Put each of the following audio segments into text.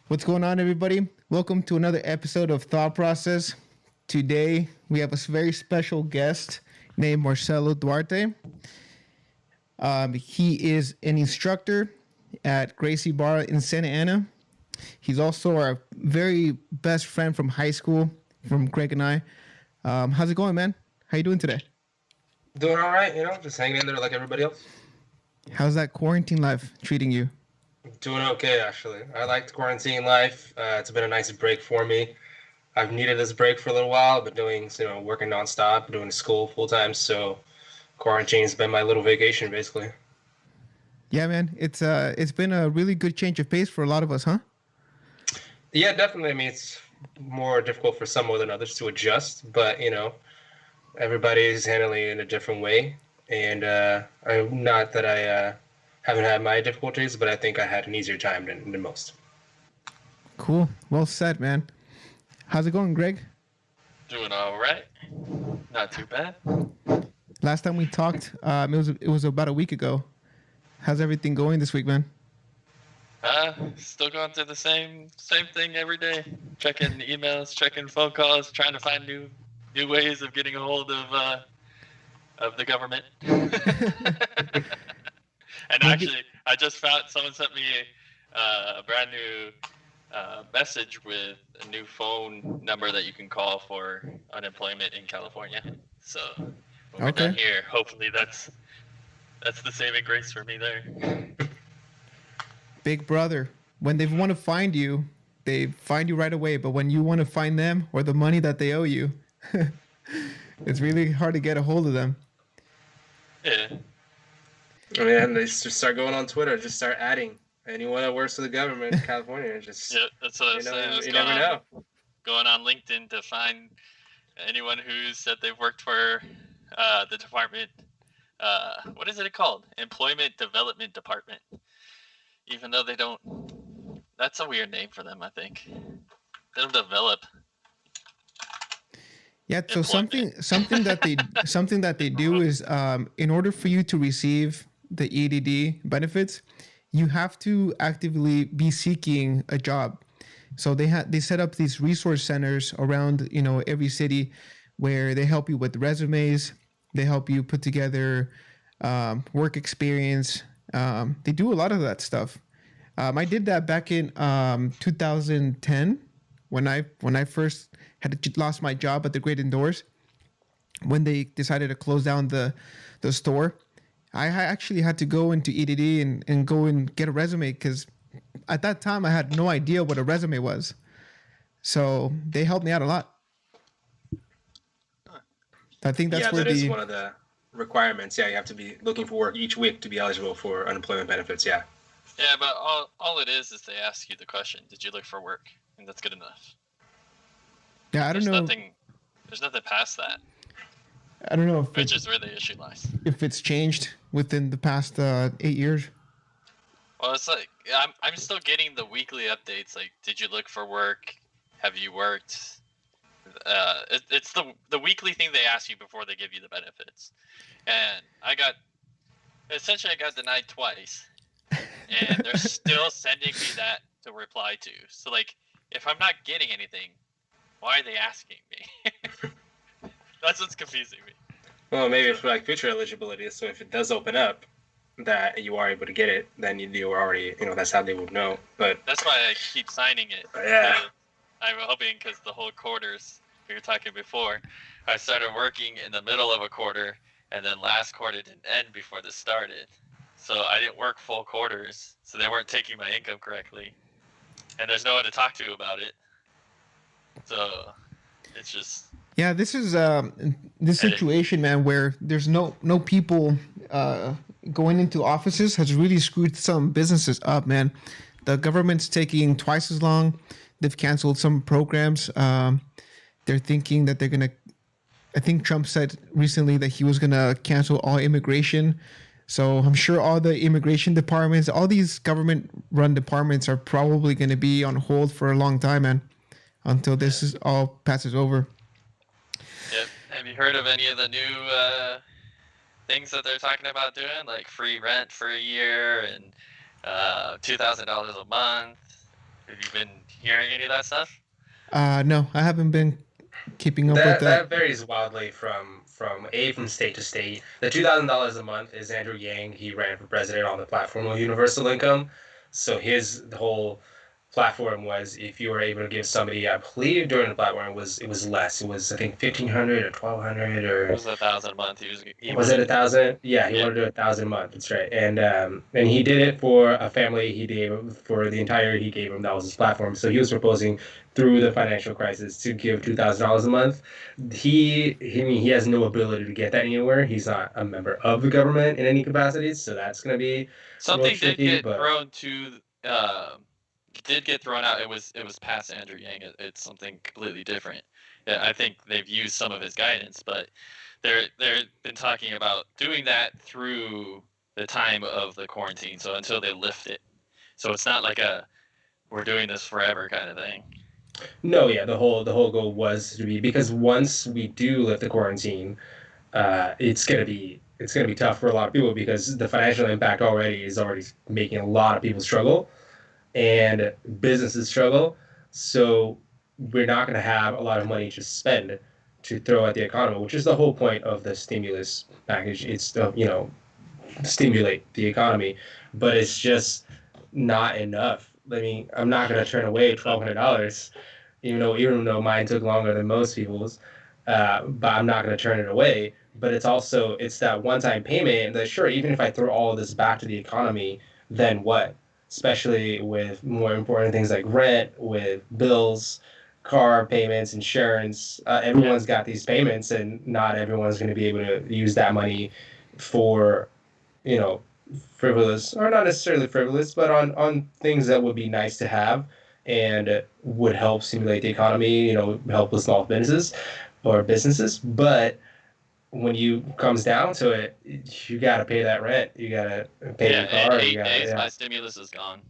What's going on, everybody? Welcome to another episode of Thought Process. Today, we have a very special guest named Marcelo Duarte. He is an instructor at Gracie Barra in Santa Ana. He's also our very best friend from high school, from Greg and I. How's it going, man? How you doing today? Doing all right, just hanging in there like everybody else. How's that quarantine life treating you? Doing okay, actually. I liked quarantine life. It's been a nice break for me. I've needed this break for a little while. I've been doing, working nonstop, doing school full time. So quarantine's been my little vacation, basically. Yeah, man. It's been a really good change of pace for a lot of us, huh? Yeah, definitely. I mean, it's more difficult for some more than others to adjust, but everybody's handling it in a different way. And not that I haven't had my difficulties, but I think I had an easier time than most. Cool. Well said, man. How's it going, Greg? Doing all right. Not too bad. Last time we talked, it was about a week ago. How's everything going this week, man? Still going through the same thing every day. Checking emails, checking phone calls, trying to find new ways of getting a hold of the government. And actually, I just found someone sent me a brand new message with a new phone number that you can call for unemployment in California. So when we're done here, hopefully that's the saving grace for me there. Big brother, when they want to find you, they find you right away. But when you want to find them or the money that they owe you, it's really hard to get a hold of them. Yeah. I mean, they just start going on Twitter, just start adding anyone that works for the government in California. Just yeah, that's what I was saying. You never know. Going on LinkedIn to find anyone who said they've worked for the department. What is it called? Employment Development Department. Even though they don't. That's a weird name for them, I think. They don't develop. Yeah, so something that they do is in order for you to receive the EDD benefits, you have to actively be seeking a job. So they set up these resource centers around every city where they help you with resumes, they help you put together work experience. They do a lot of that stuff. I did that back in 2010 when I first had lost my job at the Great Indoors. When they decided to close down the store, I actually had to go into EDD and go and get a resume because at that time I had no idea what a resume was. So they helped me out a lot. I think that's where that is one of the requirements. Yeah, you have to be looking for work each week to be eligible for unemployment benefits. Yeah. Yeah, but all it is they ask you the question, did you look for work? And that's good enough. Yeah, I don't know. There's nothing past that. I don't know which is where the issue lies. If it's changed within the past 8 years. Well, it's like I'm still getting the weekly updates. Like, did you look for work? Have you worked? It's the weekly thing they ask you before they give you the benefits. And I got denied twice, and they're still sending me that to reply to. So like, if I'm not getting anything, why are they asking me? That's what's confusing me. Well, maybe it's for like future eligibility. So if it does open up that you are able to get it, then you were already, that's how they would know. But that's why I keep signing it. Yeah. I'm hoping because the whole quarters we were talking before, I started working in the middle of a quarter, and then last quarter didn't end before this started. So I didn't work full quarters, so they weren't taking my income correctly. And there's no one to talk to about it. So it's just... Yeah, this is this situation, man, where there's no people going into offices has really screwed some businesses up, man. The government's taking twice as long. They've canceled some programs. They're thinking that they're gonna. I think Trump said recently that he was gonna cancel all immigration. So I'm sure all the immigration departments, all these government-run departments, are probably going to be on hold for a long time, man, until this is all passes over. Yep. Have you heard of any of the new things that they're talking about doing, like free rent for a year and $2,000 a month? Have you been hearing any of that stuff? No, I haven't been keeping up with That that. varies wildly from state to state. The $2,000 a month is Andrew Yang. He ran for president on the platform of universal income. So the whole platform was if you were able to give somebody, I believe during the platform it was less. It was I think 1,500 or 1,200 It or was 1,000 a month. He was it wanted. 1,000? Yeah, he Yeah. wanted to do 1,000 a month. That's right. And he did it for a family. He gave for the entire. He gave him that was his platform. So he was proposing through the financial crisis to give $2,000 a month. He has no ability to get that anywhere. He's not a member of the government in any capacities. So that's going to be a little Something did tricky. get But thrown to. Did get thrown out. It was past Andrew Yang. It's something completely different. Yeah, I think they've used some of his guidance, but they've been talking about doing that through the time of the quarantine. So until they lift it. So it's not like a we're doing this forever kind of thing. no, yeah, the whole goal was to be because once we do lift the quarantine, it's gonna be tough for a lot of people because the financial impact already is already making a lot of people struggle and businesses struggle. So we're not going to have a lot of money to spend to throw at the economy, which is the whole point of the stimulus package. It's to stimulate the economy, but it's just not enough. I mean, I'm not going to turn away $1,200, even though mine took longer than most people's. But I'm not going to turn it away. But it's that one-time payment that sure, even if I throw all of this back to the economy, then what? Especially with more important things like rent, with bills, car payments, insurance. Everyone's got these payments, and not everyone's going to be able to use that money for you know frivolous or not necessarily frivolous, but on things that would be nice to have and would help stimulate the economy. Help with small businesses. But when you comes down to it, you got to pay that rent. You got to pay Yeah, your in car. You 8 days, got my stimulus is gone.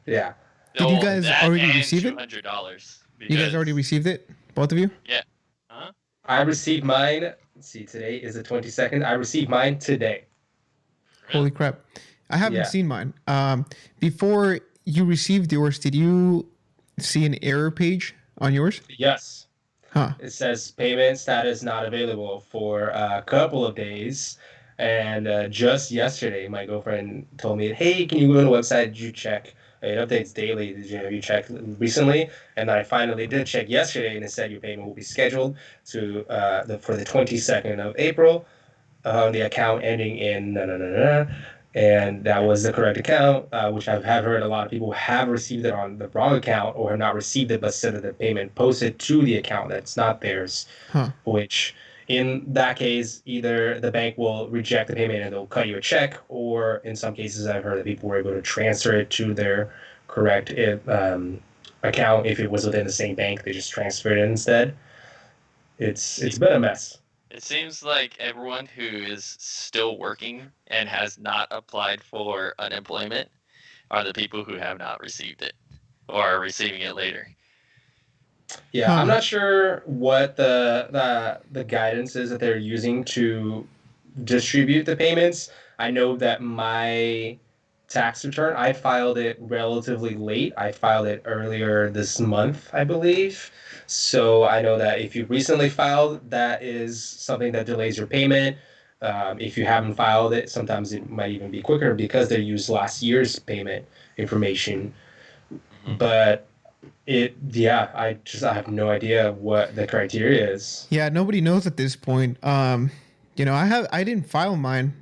yeah. Did you Oh, guys that already and receive it? $200 You guys already because received it? Both of you? yeah, huh? I received mine. Let's see, today is the 22nd. I received mine today. Holy Really? crap. I haven't Yeah. seen mine. Before you received yours, did you see an error page on yours? Yes. Huh. It says payment status not available for a couple of days. And just yesterday, my girlfriend told me, "Hey, can you go to the website? Did you check? It updates daily. Have you checked recently?" And I finally did check yesterday, and it said your payment will be scheduled for the 22nd of April on the account ending in na na na na, and that was the correct account, which I have heard a lot of people have received it on the wrong account or have not received it, but said that the payment posted to the account that's not theirs, Huh. which in that case, either the bank will reject the payment and they'll cut you a check, or in some cases, I've heard that people were able to transfer it to their correct account if it was within the same bank. They just transferred it instead. It's See, been a mess. it seems like everyone who is still working and has not applied for unemployment are the people who have not received it or are receiving it later. Yeah, I'm Huh. not sure what the guidance is that they're using to distribute the payments. I know that my tax return, I filed it relatively late. I filed it earlier this month, I believe. So I know that if you recently filed, that is something that delays your payment. If you haven't filed it, sometimes it might even be quicker because they use last year's payment information. Mm-hmm. But yeah, I have no idea what the criteria is. Yeah, nobody knows at this point. I didn't file mine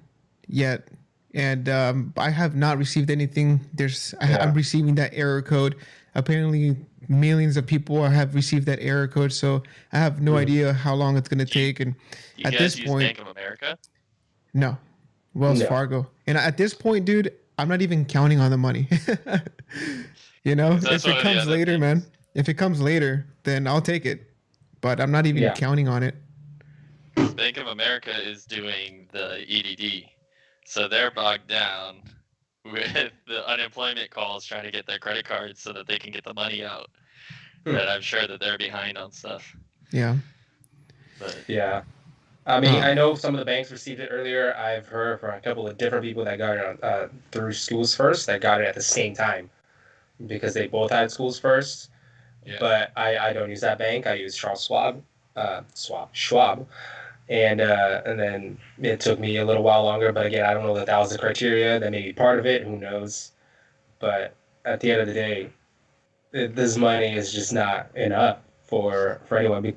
yet, and I have not received anything. I'm Yeah. receiving that error code. Apparently, millions of people have received that error code, so I have no Mhm. idea how long it's going to Do you, take. And do you at this guys use point, Bank of America? no, Wells No. Fargo. And at this point, dude, I'm not even counting on the money. Because that's If one it of the comes other later, man, things. if it comes later, then I'll take it. But I'm not even Yeah. counting on it. Because Bank of America is doing the EDD. So they're bogged down with the unemployment calls trying to get their credit cards so that they can get the money out. Hmm. That I'm sure that they're behind on stuff. Yeah. But Yeah. I mean, Huh. I know some of the banks received it earlier. I've heard from a couple of different people that got it through schools first that got it at the same time. because they both had schools first. Yeah. But I don't use that bank. I use Charles Schwab. And then it took me a little while longer. But again, I don't know that that was the criteria. That may be part of it. Who knows? But at the end of the day, this money is just not enough for anyone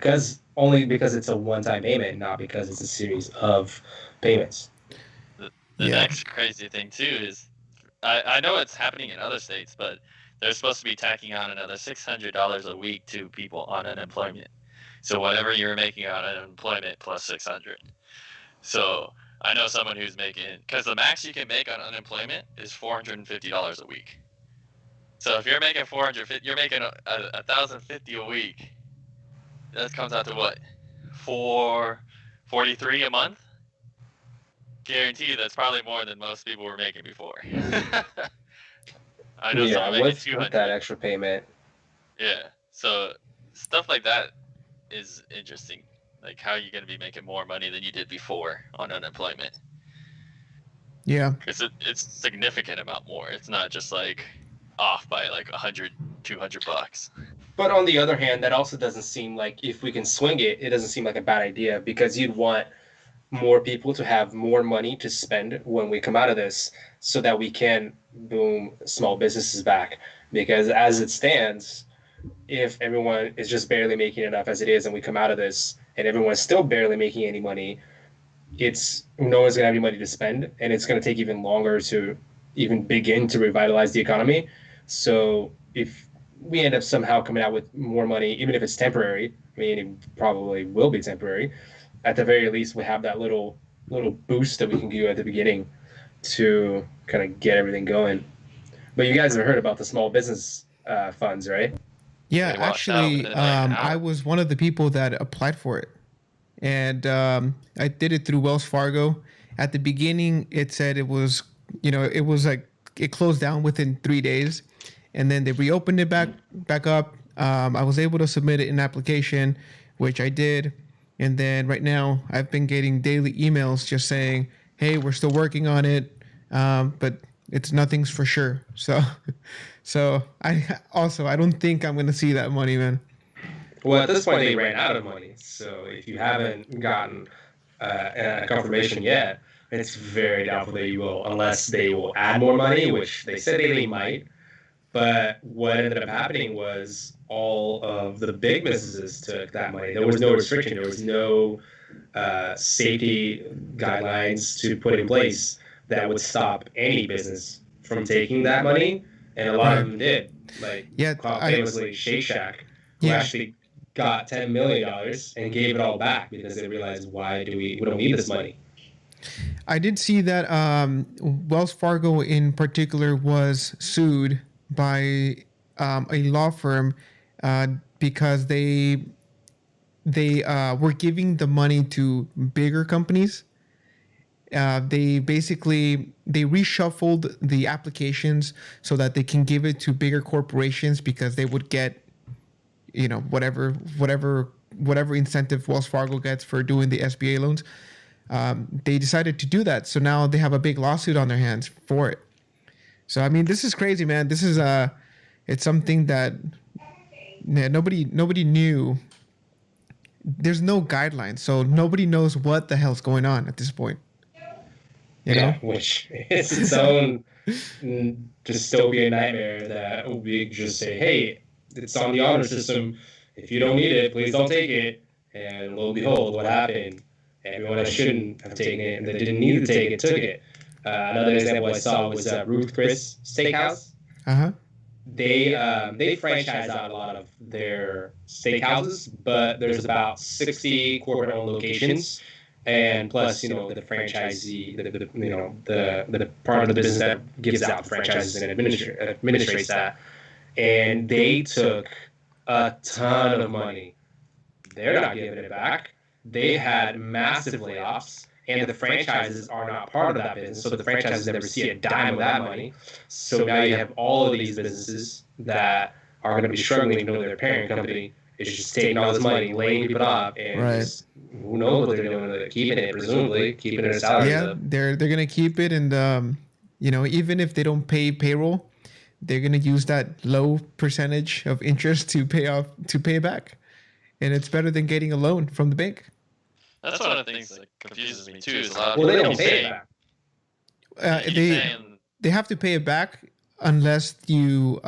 only because it's a one-time payment, not because it's a series of payments. The next crazy thing too is I know it's happening in other states, but they're supposed to be tacking on another $600 a week to people on unemployment. So whatever you're making on unemployment plus 600. So I know someone who's making, because the max you can make on unemployment is $450 a week. So if you're making 450, you're making 1,050 a week. That comes out to what? $443 a month. Guarantee that's probably more than most people were making before. I know someone making 200 with that extra payment. Yeah, so stuff like that is interesting. Like, how are you going to be making more money than you did before on unemployment? Yeah, because it's a significant amount more. It's not just like off by like $100, $200. But on the other hand, that also doesn't seem like, if we can swing it, it doesn't seem like a bad idea, because you'd want more people to have more money to spend when we come out of this, so that we can boom small businesses back. Because as it stands, if everyone is just barely making enough as it is, and we come out of this and everyone's still barely making any money, no one's going to have any money to spend, and it's going to take even longer to even begin to revitalize the economy. So if we end up somehow coming out with more money, even if it's temporary, I mean, it probably will be temporary, at the very least, we have that little boost that we can do at the beginning to kind of get everything going. But you guys have heard about the small business funds, right? Yeah, actually, I was one of the people that applied for it, and I did it through Wells Fargo. At the beginning, it said it was, it was like it closed down within 3 days, and then they reopened it back up. I was able to submit an application, which I did. And then right now, I've been getting daily emails just saying, "Hey, we're still working on it, but nothing's for sure." So I don't think I'm gonna see that money, man. Well, at this point, they ran out of money. So if you haven't gotten a confirmation yet, it's very doubtful that you will, unless they will add more money, which they said they might. But what ended up happening was all of the big businesses took that money. There was no restriction. There was no safety guidelines to put in place that would stop any business from taking that money. And a lot of them did. Like, famously, Shake Shack, who actually got $10 million and gave it all back because they realized, we don't need this money. I did see that Wells Fargo in particular was sued by a law firm because they were giving the money to bigger companies. They reshuffled the applications so that they can give it to bigger corporations, because they would get, whatever incentive Wells Fargo gets for doing the SBA loans. They decided to do that, so now they have a big lawsuit on their hands for it. So I mean, this is crazy, man. This is it's something that nobody knew. There's no guidelines, so nobody knows what the hell's going on at this point. You know? Which is its own dystopian nightmare, that we just say, "Hey, it's on the honor system. If you don't need it, please don't take it." And lo and behold, what happened? Everyone that shouldn't have taken it and that didn't need to take it took it. Another example I saw was Ruth Chris Steakhouse. They franchise out a lot of their steakhouses, but there's about 60 corporate-owned locations, and plus, the franchisee, the part of the business that gives out the franchises and administrates that, and they took a ton of money. They're not giving it back. They had massive layoffs. And the franchises are not part of that business, so the franchises never see a dime of that money. So now you have all of these businesses that are going to be struggling, even though their parent company is just taking all this money, laying people off, and just, who knows what they're doing, keeping it, presumably keeping their salaries up. They're going to keep it, and even if they don't pay payroll, they're gonna use that low percentage of interest to pay back, and it's better than getting a loan from the bank. That's one of the things that confuses me too. Is a lot of Well, they people don't pay it back. They have to pay it back unless you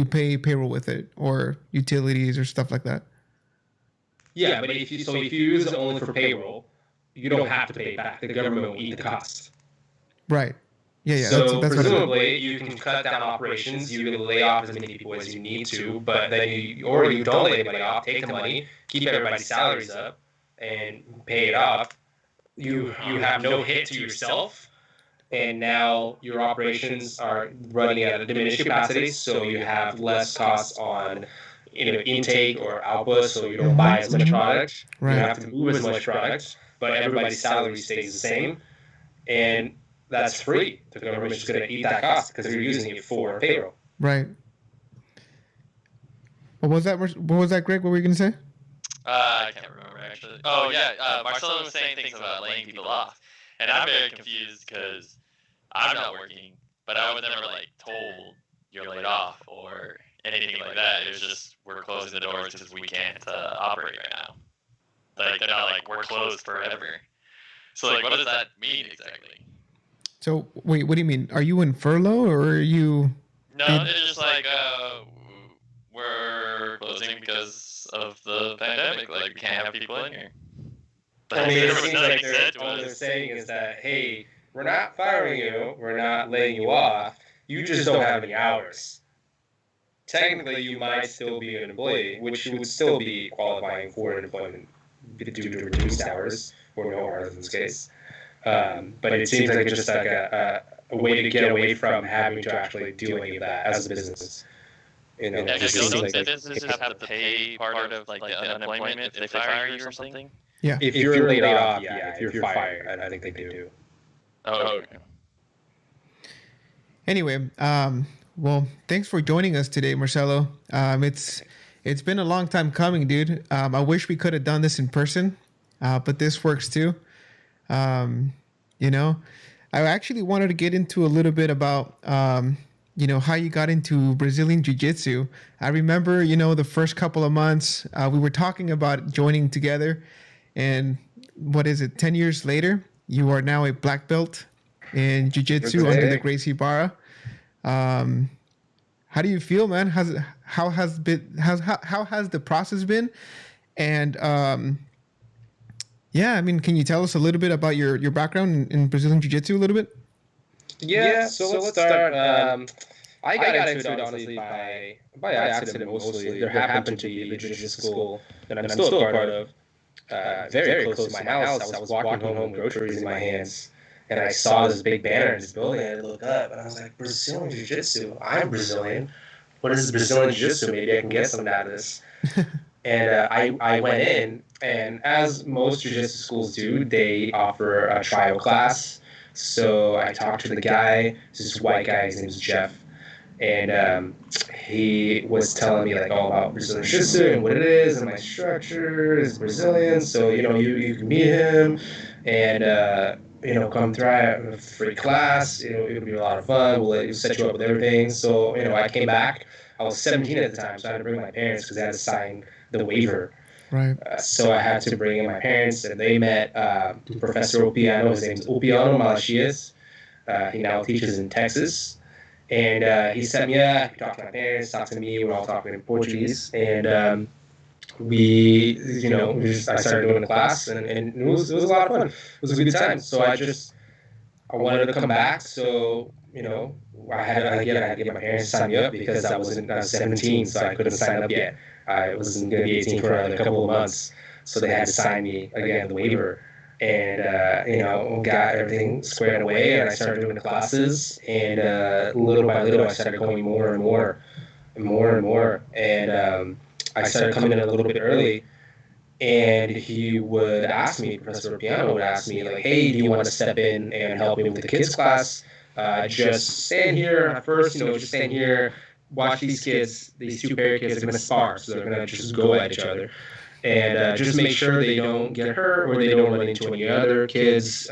pay payroll with it or utilities or stuff like that. Yeah, but if you use it only for payroll, you don't have to pay it back. The government will eat the cost. Right. Yeah. So that's presumably you can cut down operations. You can lay off as many people as you need to, but then you don't lay anybody off. Take the money, keep everybody's salaries up, and pay it off. You have no hit to yourself, and now your operations are running at a diminished capacity, so you have less costs on intake or output, so you don't buy as much product. Right. You don't have to move as much product, but everybody's salary stays the same, and that's free. The government's just going to eat that cost because they're using it for payroll. Right. What was that, Greg? What were you going to say? I can't remember actually. Oh yeah, Marcelo was saying things about laying people off, and I'm very confused because I'm not working, but I was never like told you're laid off or anything like that. It was just we're closing the doors because we can't operate right now. Like they're not like we're closed forever. So like, what does that mean exactly? So wait, what do you mean? Are you in furlough or are you? No, it's just like we're closing because of the pandemic. Like we can't have people in here. I mean, it seems like what they're saying is that, hey, we're not firing you, we're not laying you off, you just don't have any hours. Technically, you might still be an employee, which would still be qualifying for unemployment due to reduced hours, or no hours in this case. But it seems like it's just like a way to get away from having to actually do any of that as a business. Yeah, because don't businesses have to pay part of like the unemployment if they fire you or something? Yeah. If you're laid off, yeah. If you're fired, I think they do. Oh, okay. Anyway, well, thanks for joining us today, Marcelo. It's been a long time coming, dude. I wish we could have done this in person, but this works too. I actually wanted to get into a little bit about, how you got into Brazilian Jiu-Jitsu. I remember, the first couple of months, we were talking about joining together, and 10 years later, you are now a black belt in Jiu-Jitsu under the Gracie Barra. How do you feel, man? How has the process been? And can you tell us a little bit about your background in Brazilian Jiu-Jitsu a little bit? Yeah, so let's start. I got into it honestly by accident mostly. There happened to be a jiu-jitsu school that I'm still a part of, very close to my house. I was walking home with groceries in my hands, and I saw this big banner in this building, and I looked up, and I was like, Brazilian Jiu-Jitsu? I'm Brazilian. What is Brazilian Jiu-Jitsu? Maybe I can get something out of this. And I went in, and as most jiu-jitsu schools do, they offer a trial class. So I talked to the guy, this white guy, his name's Jeff, and he was telling me like all about Brazilian Jiu-Jitsu and what it is, and my structure is Brazilian, so you can meet him, and come try a free class. It'll be a lot of fun. We'll set you up with everything. So I came back. I was 17 at the time, so I had to bring my parents because they had to sign the waiver. Right. So I had to bring in my parents, and they met Professor Opiano. His name's Opiano Malachias. He now teaches in Texas. And he set me up. He talked to my parents, talked to me. We're all talking in Portuguese. And I started doing the class, and it was a lot of fun. It was a good time. So I wanted to come back. So, I had to get my parents to sign me up because I was 17, so I couldn't sign up yet. I wasn't going to be 18 for another couple of months. So they had to sign me again, the waiver. And, got everything squared away, and I started doing the classes. And little by little, I started going more and more and more and more. And I started coming in a little bit early. And he would ask me, Professor Piano would ask me, like, hey, do you want to step in and help me with the kids' class? Just stand here at first, just stand here, watch these kids, these two pair of kids are going to spar, so they're going to just go at each other. and just make sure they don't get hurt or they don't run into any other kids.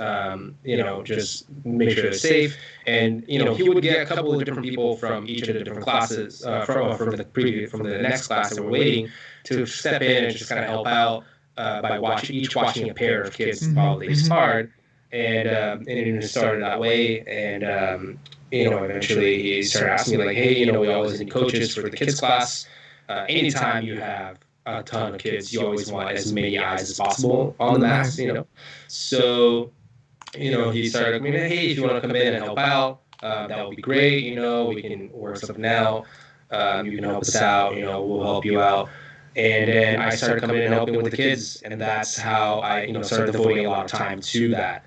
Just make sure they're safe. And he would get a couple of different people from each of the different classes from the next class that were waiting to step in and just kind of help out by watching a pair of kids while they start. And it started that way. And eventually he started asking me like, hey, we always need coaches for the kids class. Anytime you have a ton of kids, you always want as many eyes as possible on the mats, So, he started like, hey, if you want to come in and help out, that would be great. We can work something out. You can help us out. We'll help you out. And then I started coming in and helping with the kids, and that's how I, started devoting a lot of time to that.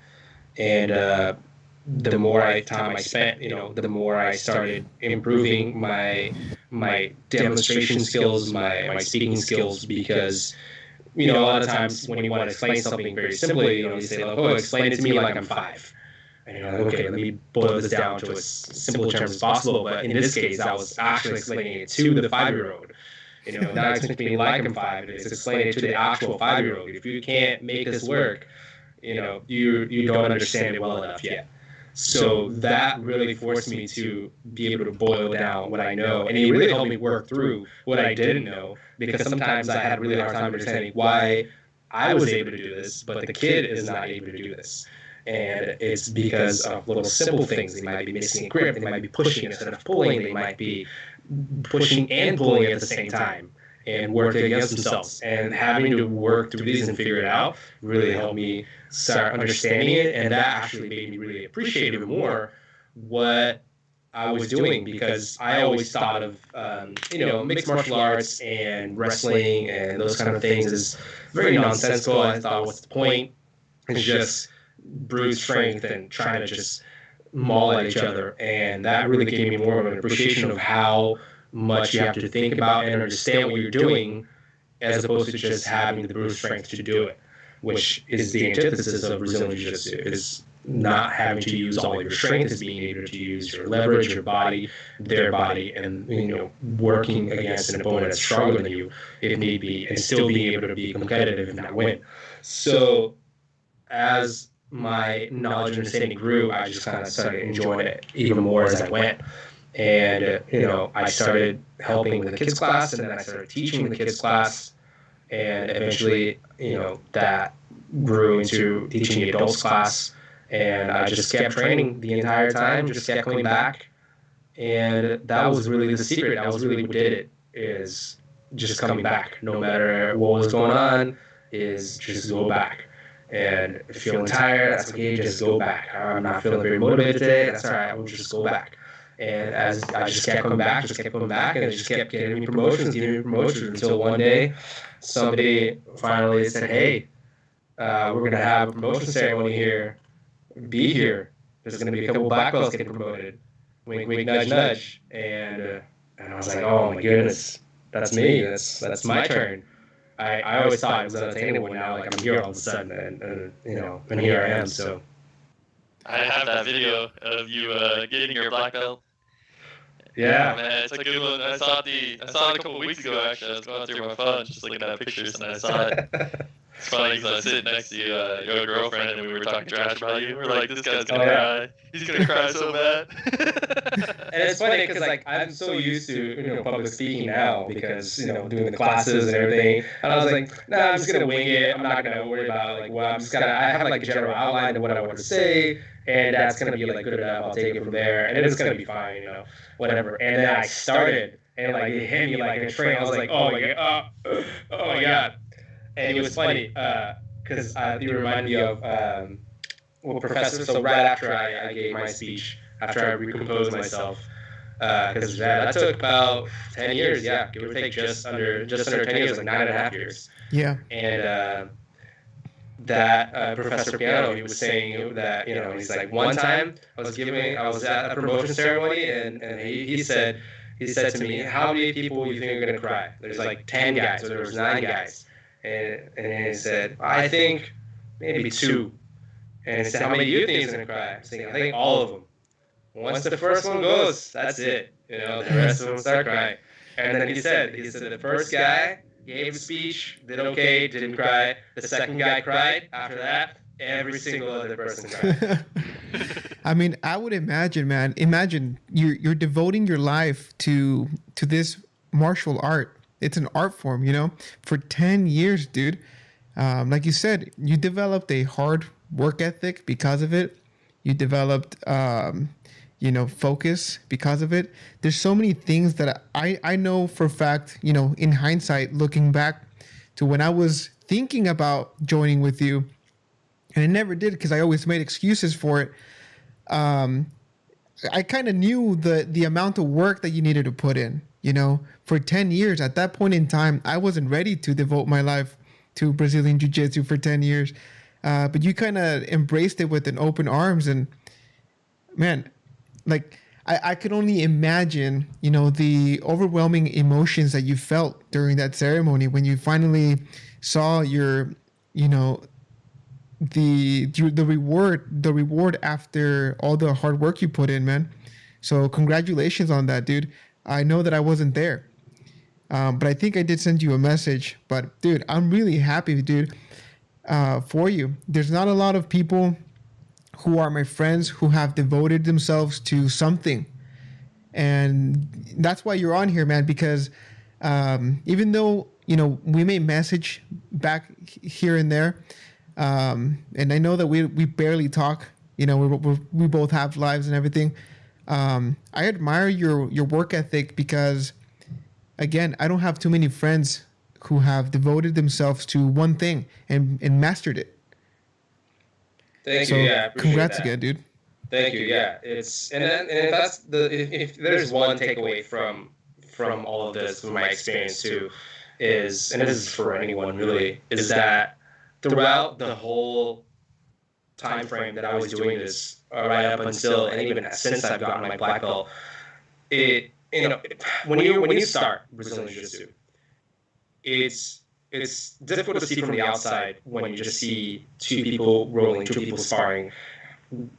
And the more time I spent, the more I started improving my demonstration skills, my speaking skills, because a lot of times when you want to explain something very simply, you say like, oh, explain it to me like I'm 5. And you're like, okay, let me boil this down to as simple terms as possible. But in this case, I was actually explaining it to the 5-year-old. Not explaining it like I'm 5. It's explaining it to the actual 5-year-old. If you can't make this work, you don't understand it well enough yet. So that really forced me to be able to boil down what I know. And it really helped me work through what I didn't know, because sometimes I had a really hard time understanding why I was able to do this, but the kid is not able to do this. And it's because of little simple things. They might be missing a grip. They might be pushing instead of pulling. They might be pushing and pulling at the same time and working against themselves. And having to work through these and figure it out really helped me start understanding it. And that actually made me really appreciate even more what I was doing, because I always thought of, mixed martial arts and wrestling and those kind of things as very nonsensical. I thought, what's the point? It's just brute strength and trying to just maul at each other. And that really gave me more of an appreciation of how much you have to think about and understand what you're doing, as opposed to just having the brute strength to do it, which is the antithesis of Brazilian Jiu-Jitsu, is not having to use all your strength, is being able to use your leverage, your body, their body, and working against an opponent that's stronger than you, if need be, and still being able to be competitive and not win. So as my knowledge and understanding grew, I just kind of started enjoying it even more as I went. And, I started helping with the kids class, and then I started teaching the kids class. And eventually, that grew into teaching the adults class. And I just kept training the entire time, just kept coming back. And that was really the secret. That was really what did it, is just coming back. No matter what was going on, is just go back. And if you're feeling tired, that's okay, just go back. I'm not feeling very motivated today, that's all right, we'll just go back. And as I just kept coming back, and it just kept giving me promotions, until one day somebody finally said, hey, we're going to have a promotion ceremony here. Be here. There's going to be a couple black belts getting promoted. Wink, wink, nudge, nudge. And I was like, oh my goodness, that's me. That's my turn. I always thought it was unattainable. Now, like, I'm here all of a sudden, and here I am. So I have that video of you getting your black belt. Yeah, man, it's a good one. I saw it a couple weeks ago. Actually, I was going through my phone, just looking at pictures, and I saw it. It's funny because I was sitting next to your girlfriend, and we were talking trash about you. We're like, this guy's gonna cry. He's gonna cry so bad. And it's funny because like I'm so used to public speaking now, because doing the classes and everything. And I was like, nah, I'm just gonna wing it. I'm not gonna worry about like what I have like a general outline of what I want to say, and that's gonna be like good enough. I'll take it from there, and it's gonna be fine, whatever. And then I started, and like it hit me like a train. I was like, oh my god, oh my god. And it was funny because you remind me of Professor. So right after I gave my speech, after I recomposed myself, because that took about 10 years, yeah, give or take, just under 10 years, like 9.5 years. Yeah. And that Professor Piano, he was saying that he's like, one time I was at a promotion ceremony, and he said to me, how many people you think are gonna cry? There's like 10 guys, or there was 9 guys. And he said, I think maybe 2. And he said, how many do you think is going to cry? I think all of them. Once the first one goes, that's it. The rest of them start crying. And then he said the first guy, gave a speech, did okay, didn't cry. The second guy cried. After that, every single other person cried. I mean, I would imagine, man. Imagine you're devoting your life to this martial art. It's an art form, you know, for 10 years, dude. Like you said, you developed a hard work ethic because of it. You developed, focus because of it. There's so many things that I know for a fact, you know, in hindsight, looking back to when I was thinking about joining with you, and I never did because I always made excuses for it. I kind of knew the amount of work that you needed to put in, you know, for 10 years. At that point in time, I wasn't ready to devote my life to Brazilian Jiu-Jitsu for 10 years. But you kind of embraced it with an open arms. And man, like I could only imagine, you know, the overwhelming emotions that you felt during that ceremony when you finally saw your, you know, the reward after all the hard work you put in, man. So congratulations on that, dude. I know that I wasn't there, but I think I did send you a message. But dude, I'm really happy, dude, for you. There's not a lot of people who are my friends who have devoted themselves to something, and that's why you're on here, man. Because even though, you know, we may message back here and there. And I know that we barely talk, you know, we both have lives and everything. I admire your work ethic because, again, I don't have too many friends who have devoted themselves to one thing and mastered it. Thank you. Yeah, I appreciate congrats that. again, dude. Thank you. Yeah, it's and that's if there's one takeaway from all of this, from my experience too, is, and this is for anyone really, is that throughout the whole time frame that I was doing this, right up until and even since I've gotten my black belt, when you start Brazilian Jiu-Jitsu, it's difficult to see from the outside when you just see two people rolling, two people sparring,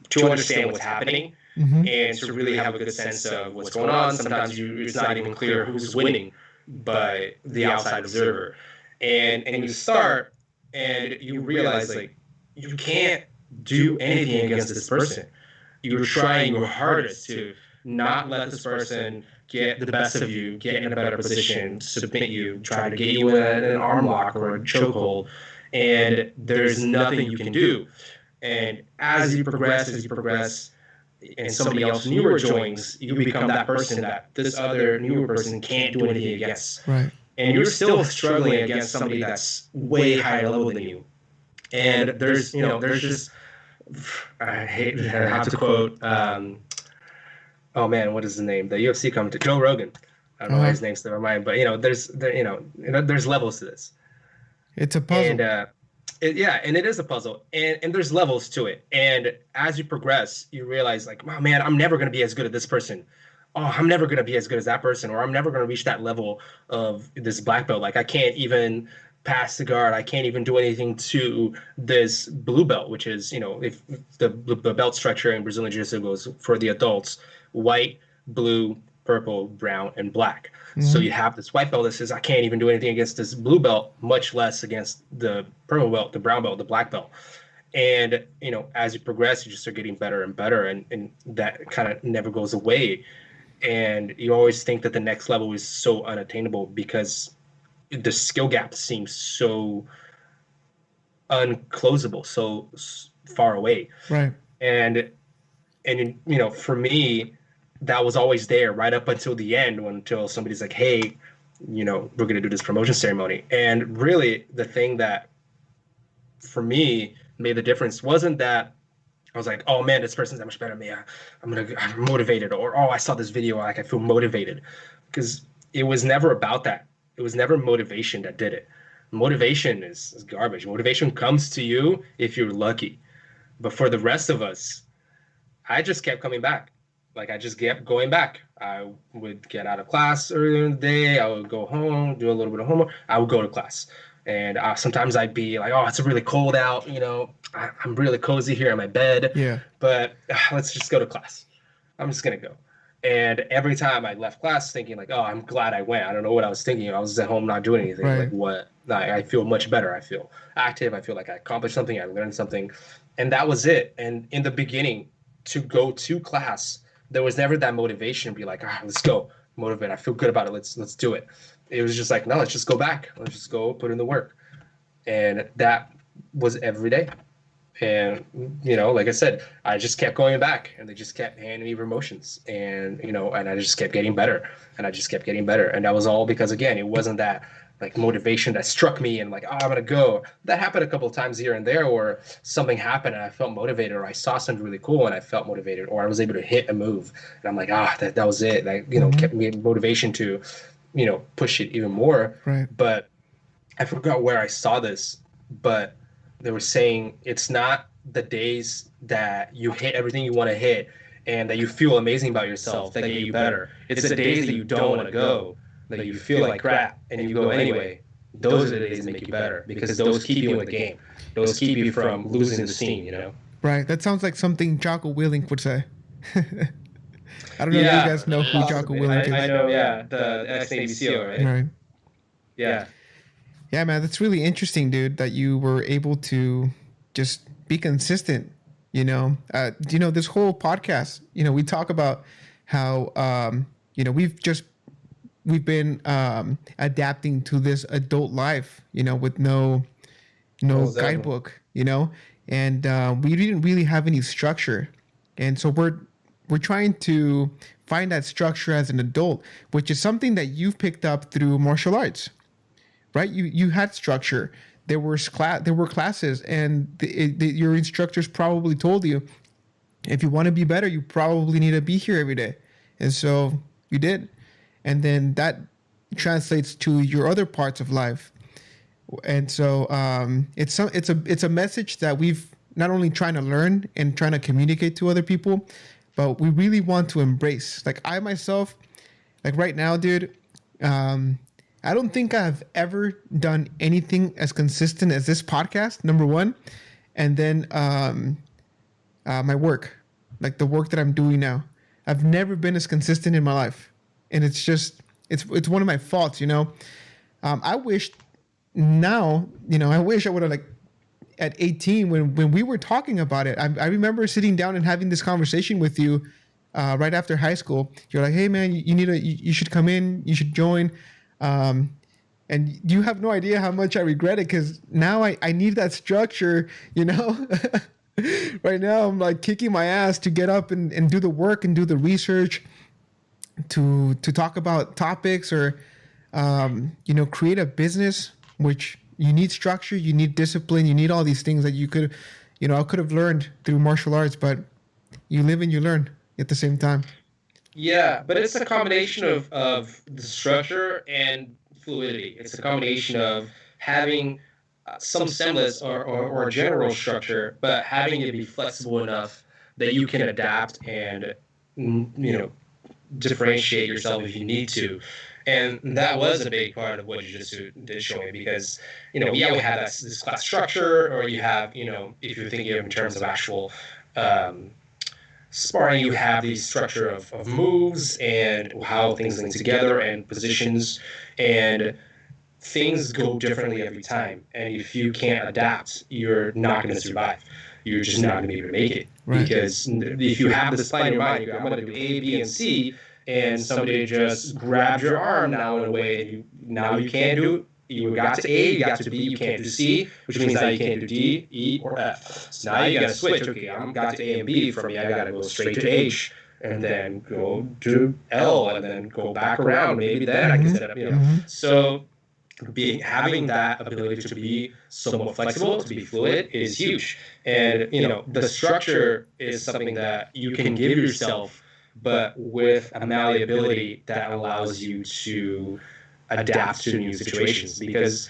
to understand what's happening, and to really have a good sense of what's going on. Sometimes it's not even clear who's winning by the outside observer, and you start. And you realize, like, you can't do anything against this person. You're trying your hardest to not let this person get the best of you, get in a better position, submit you, try to get you in an arm lock or a chokehold, and there's nothing you can do. And as you progress, and somebody else newer joins, you become that person that this other newer person can't do anything against. Right. And you're still struggling against somebody that's way higher level than you. And there's just, I have to quote, oh man, what is his name? The UFC commentator, Joe Rogan. I don't know why his name's still in mind, but there's levels to this. It's a puzzle. And and it is a puzzle, and there's levels to it. And as you progress, you realize, like, oh man, I'm never gonna be as good as this person. Oh, I'm never going to be as good as that person, or I'm never going to reach that level of this black belt. Like, I can't even pass the guard. I can't even do anything to this blue belt, which is, if the belt structure in Brazilian Jiu-Jitsu goes for the adults, white, blue, purple, brown, and black. So you have this white belt that says, I can't even do anything against this blue belt, much less against the purple belt, the brown belt, the black belt. And, as you progress, you just start getting better and better, and that kind of never goes away. And you always think that the next level is so unattainable because the skill gap seems so unclosable, so far away. Right. And for me, that was always there right up until the end, until somebody's like, hey, we're going to do this promotion ceremony. And really, the thing that for me made the difference wasn't that I was like, oh man, this person's that much better than me. I'm motivated, or I saw this video, like I feel motivated, because it was never about that. It was never motivation that did it. Motivation is garbage. Motivation comes to you if you're lucky, but for the rest of us, I just kept coming back. Like I just kept going back. I would get out of class earlier in the day. I would go home, do a little bit of homework. I would go to class. And sometimes I'd be like, oh, it's really cold out. I'm really cozy here in my bed. Yeah. But let's just go to class. I'm just going to go. And every time I left class thinking like, oh, I'm glad I went. I don't know what I was thinking. I was at home not doing anything. Right. Like what? I feel much better. I feel active. I feel like I accomplished something. I learned something. And that was it. And in the beginning, to go to class, there was never that motivation to be like, let's go. Motivate. I feel good about it. Let's do it. It was just like, no, let's just go back. Let's just go put in the work. And that was every day. And, like I said, I just kept going back, and they just kept handing me promotions, and, and I just kept getting better, and I just kept getting better. And that was all because, again, it wasn't that like motivation that struck me and like, oh, I'm going to go. That happened a couple of times here and there, or something happened and I felt motivated, or I saw something really cool and I felt motivated, or I was able to hit a move and I'm like, that was it. Like, kept me motivation to, push it even more. Right. But I forgot where I saw this, but they were saying it's not the days that you hit everything you want to hit and that you feel amazing about yourself that get you better. It's the days that you don't want to go, that you feel like crap and you go anyway. Those are the days that make you better, because those keep you in the game. Those keep you from losing the steam, Right. That sounds like something Jocko Willink would say. I don't know if you guys know who Jocko Willink is. I know, the ex-Navy SEAL, right? Right. Yeah. Yeah, man, that's really interesting, dude, that you were able to just be consistent. This whole podcast, we talk about how, we've been adapting to this adult life, with no guidebook, and we didn't really have any structure. And so we're trying to find that structure as an adult, which is something that you've picked up through martial arts. Right, you had structure. There were classes, and your instructors probably told you, if you want to be better, you probably need to be here every day, and so you did, and then that translates to your other parts of life, and so it's a message that we've not only trying to learn and trying to communicate to other people, but we really want to embrace. Like I myself, like right now, dude. I don't think I've ever done anything as consistent as this podcast, number one. And then my work, like the work that I'm doing now. I've never been as consistent in my life. And it's just, it's one of my faults, I wish now, I wish I would have, like, at 18, when we were talking about it, I remember sitting down and having this conversation with you right after high school. You're like, hey, man, you should come in, you should join. And you have no idea how much I regret it, because now I need that structure, Right now I'm like kicking my ass to get up and do the work and do the research to talk about topics or, create a business, which you need structure, you need discipline, you need all these things that you could, I could have learned through martial arts, but you live and you learn at the same time. Yeah, but it's a combination of the structure and fluidity. It's a combination of having some semblance or a general structure, but having it be flexible enough that you can adapt and, differentiate yourself if you need to. And that was a big part of what Jiu-Jitsu did show me, because, we have this class structure, or you have, if you're thinking of in terms of actual sparring, you have the structure of moves and how things link together and positions, and things go differently every time. And if you can't adapt, you're not going to survive. You're just not going to be able to make it. Right. Because if you have this plan in your mind, you go, I'm going to do A, B, and C, and somebody just grabs your arm now in a way that you can't do it. You got to A, you got to B, you can't do C, which means now you can't do D, E, or F. So now you got to switch. Okay, I'm got to A and B. For me, I got to go straight to H, and then go to L, and then go back around. Maybe then I can set up, So having that ability to be somewhat flexible, to be fluid, is huge. And, the structure is something that you can give yourself, but with a malleability that allows you to adapt to new situations, because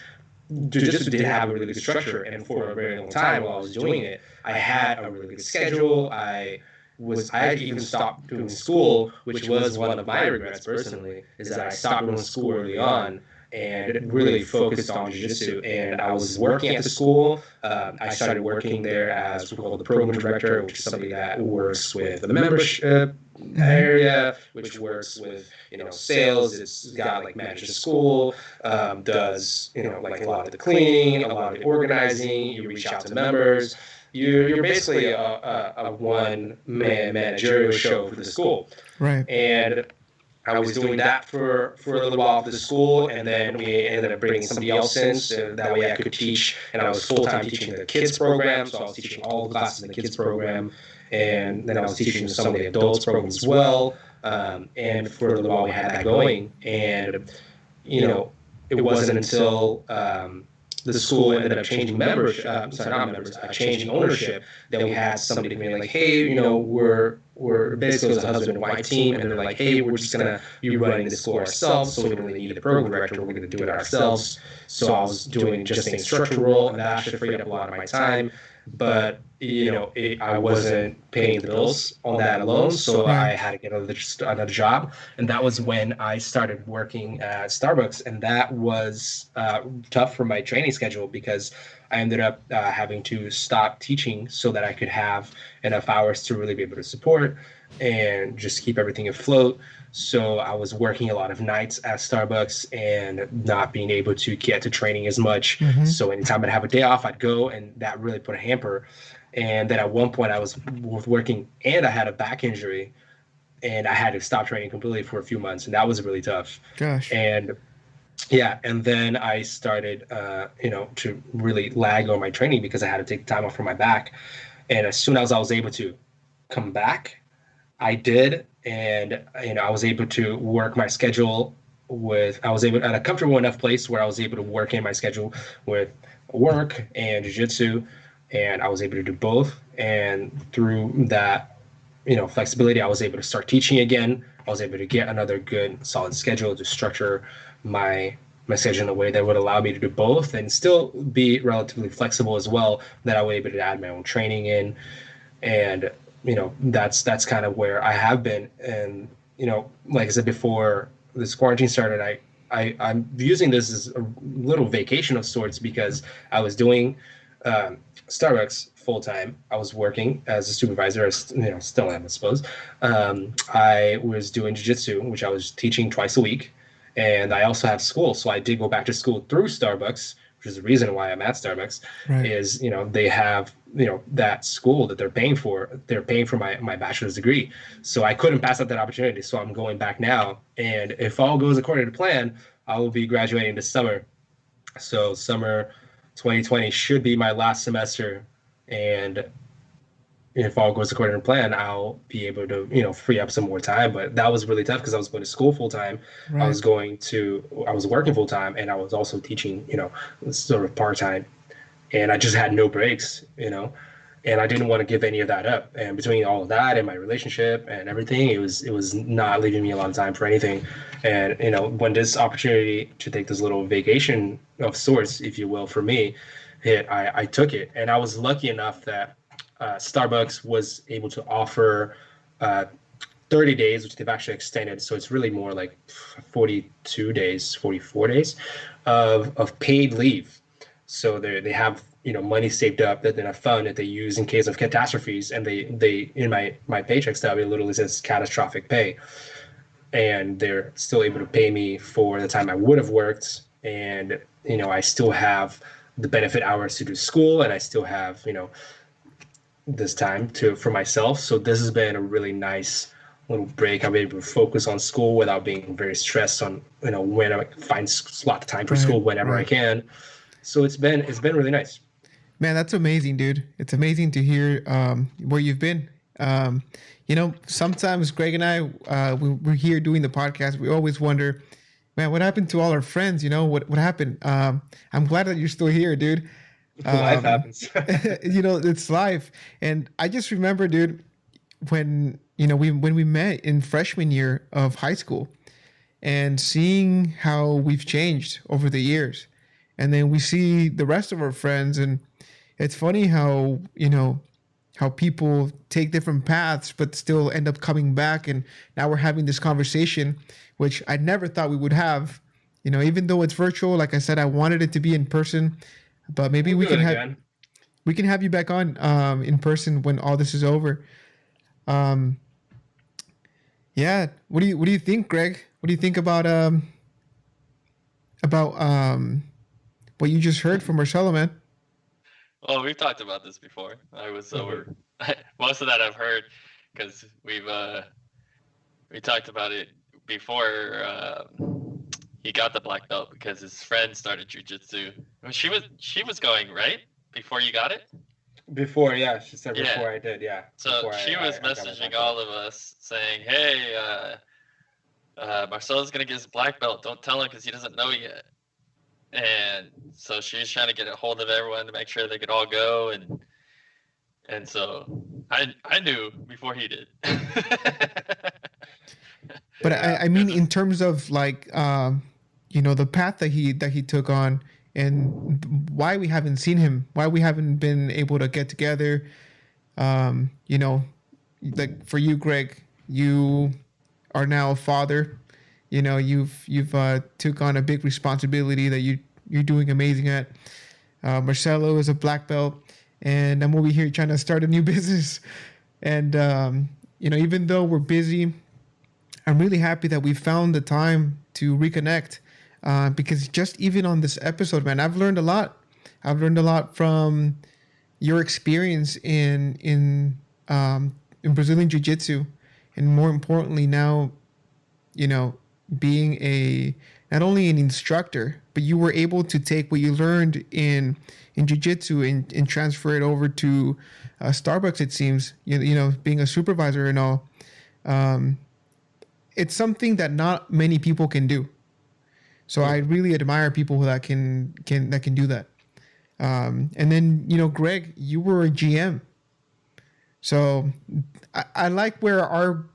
Jiu-Jitsu did have a really good structure, and for a very long time while I was doing it, I had a really good schedule. I even stopped doing school, which was one of my regrets personally, is that I stopped doing school early on and really focused on Jiu-Jitsu. And I was working at the school. I started working there as what's called the program director, which is somebody that works with the membership, area, which works with sales. It's got like manages school, does like a lot of the cleaning, a lot of the organizing. You reach out to members. You're basically a one man managerial show for the school, Right. and I was doing that for a little while for the school, and then we ended up bringing somebody else in, so that way I could teach. And I was full time teaching the kids program, so I was teaching all the classes in the kids program, and then I was teaching some of the adults program as well. And for a little while we had that going, and it wasn't until the school ended up changing membership, sorry, not members, changing ownership, that we had somebody come in like, hey, we're basically a husband and wife team, and they're like, hey, we're just gonna be running the school ourselves, so we don't really need a program director, we're gonna do it ourselves. So I was doing just the instructor role, and that actually freed up a lot of my time. But I wasn't paying the bills on that alone, so I had to get another job, and that was when I started working at Starbucks, and that was tough for my training schedule because I ended up having to stop teaching so that I could have enough hours to really be able to support and just keep everything afloat. So I was working a lot of nights at Starbucks and not being able to get to training as much. Mm-hmm. So anytime I'd have a day off, I'd go, and that really put a hamper. And then at one point I was working and I had a back injury, and I had to stop training completely for a few months, and that was really tough. Gosh. And and then I started, to really lag on my training because I had to take time off from my back. And as soon as I was able to come back, I did, and I was able to work my schedule I was able at a comfortable enough place where I was able to work in my schedule with work and jiu-jitsu, and I was able to do both. And through that, flexibility, I was able to start teaching again. I was able to get another good, solid schedule to structure my schedule in a way that would allow me to do both and still be relatively flexible as well, that I was able to add my own training in. And that's kind of where I have been. And like I said before this quarantine started, I'm using this as a little vacation of sorts, because I was doing Starbucks full time. I was working as a supervisor, as still am, I suppose. I was doing jiu-jitsu, which I was teaching twice a week, and I also have school. So I did go back to school through Starbucks, which is the reason why I'm at Starbucks. Right. Is they have that school that they're paying for. They're paying for my bachelor's degree, so I couldn't pass up that opportunity. So I'm going back now, and if all goes according to plan, I will be graduating this summer. So summer 2020 should be my last semester, and if all goes according to plan, I'll be able to free up some more time. But that was really tough because I was going to school full time. Right. I was working full time, and I was also teaching sort of part time, and I just had no breaks, and I didn't want to give any of that up. And between all of that and my relationship and everything, it was not leaving me a lot of time for anything. And when this opportunity to take this little vacation of sorts, if you will, for me hit, I took it. And I was lucky enough that Starbucks was able to offer 30 days, which they've actually extended. So it's really more like 42 days, 44 days of paid leave. So they have money saved up that in a fund that they use in case of catastrophes, and they in my paycheck stub, it literally says catastrophic pay, and they're still able to pay me for the time I would have worked. And I still have the benefit hours to do school, and I still have this time for myself. So this has been a really nice little break. I've been able to focus on school without being very stressed on when I find slot time for school whenever I can. So it's been really nice. Man, that's amazing, dude. It's amazing to hear where you've been. Sometimes Greg and I, we're here doing the podcast, we always wonder, man, what happened to all our friends? What happened? I'm glad that you're still here, dude. Life happens. It's life. And I just remember, dude, when we met in freshman year of high school, and seeing how we've changed over the years. And then we see the rest of our friends, and it's funny how people take different paths but still end up coming back. And now we're having this conversation, which I never thought we would have. Even though it's virtual, like I said, I wanted it to be in person. But maybe we can have you back on in person when all this is over. Yeah. What do you think, Greg? What do you think about what you just heard from Marcelo, man? Well, we've talked about this before. I was over most of that I've heard because we talked about it before he got the black belt because his friend started jujitsu. She was going right before you got it. Before, yeah, she said Yeah. before I did, yeah. So before she was I got my messaging black all belt. of us saying, "Hey, Marcelo's gonna get his black belt. Don't tell him because he doesn't know yet." And so she was trying to get a hold of everyone to make sure they could all go, and so I knew before he did. But Yeah. I mean, in terms of like, the path that he took on, and why we haven't seen him, why we haven't been able to get together. Like for you, Greg, you are now a father. You've took on a big responsibility that you're doing amazing at. Marcelo is a black belt, and I'm over here trying to start a new business. And even though we're busy, I'm really happy that we found the time to reconnect. Because just even on this episode, man, I've learned a lot. I've learned a lot from your experience in Brazilian Jiu-Jitsu, and more importantly, now, being a not only an instructor, but you were able to take what you learned in Jiu-Jitsu and transfer it over to Starbucks. It seems being a supervisor and all. It's something that not many people can do. So I really admire people that can do that. And then Greg, you were a GM. So I like where our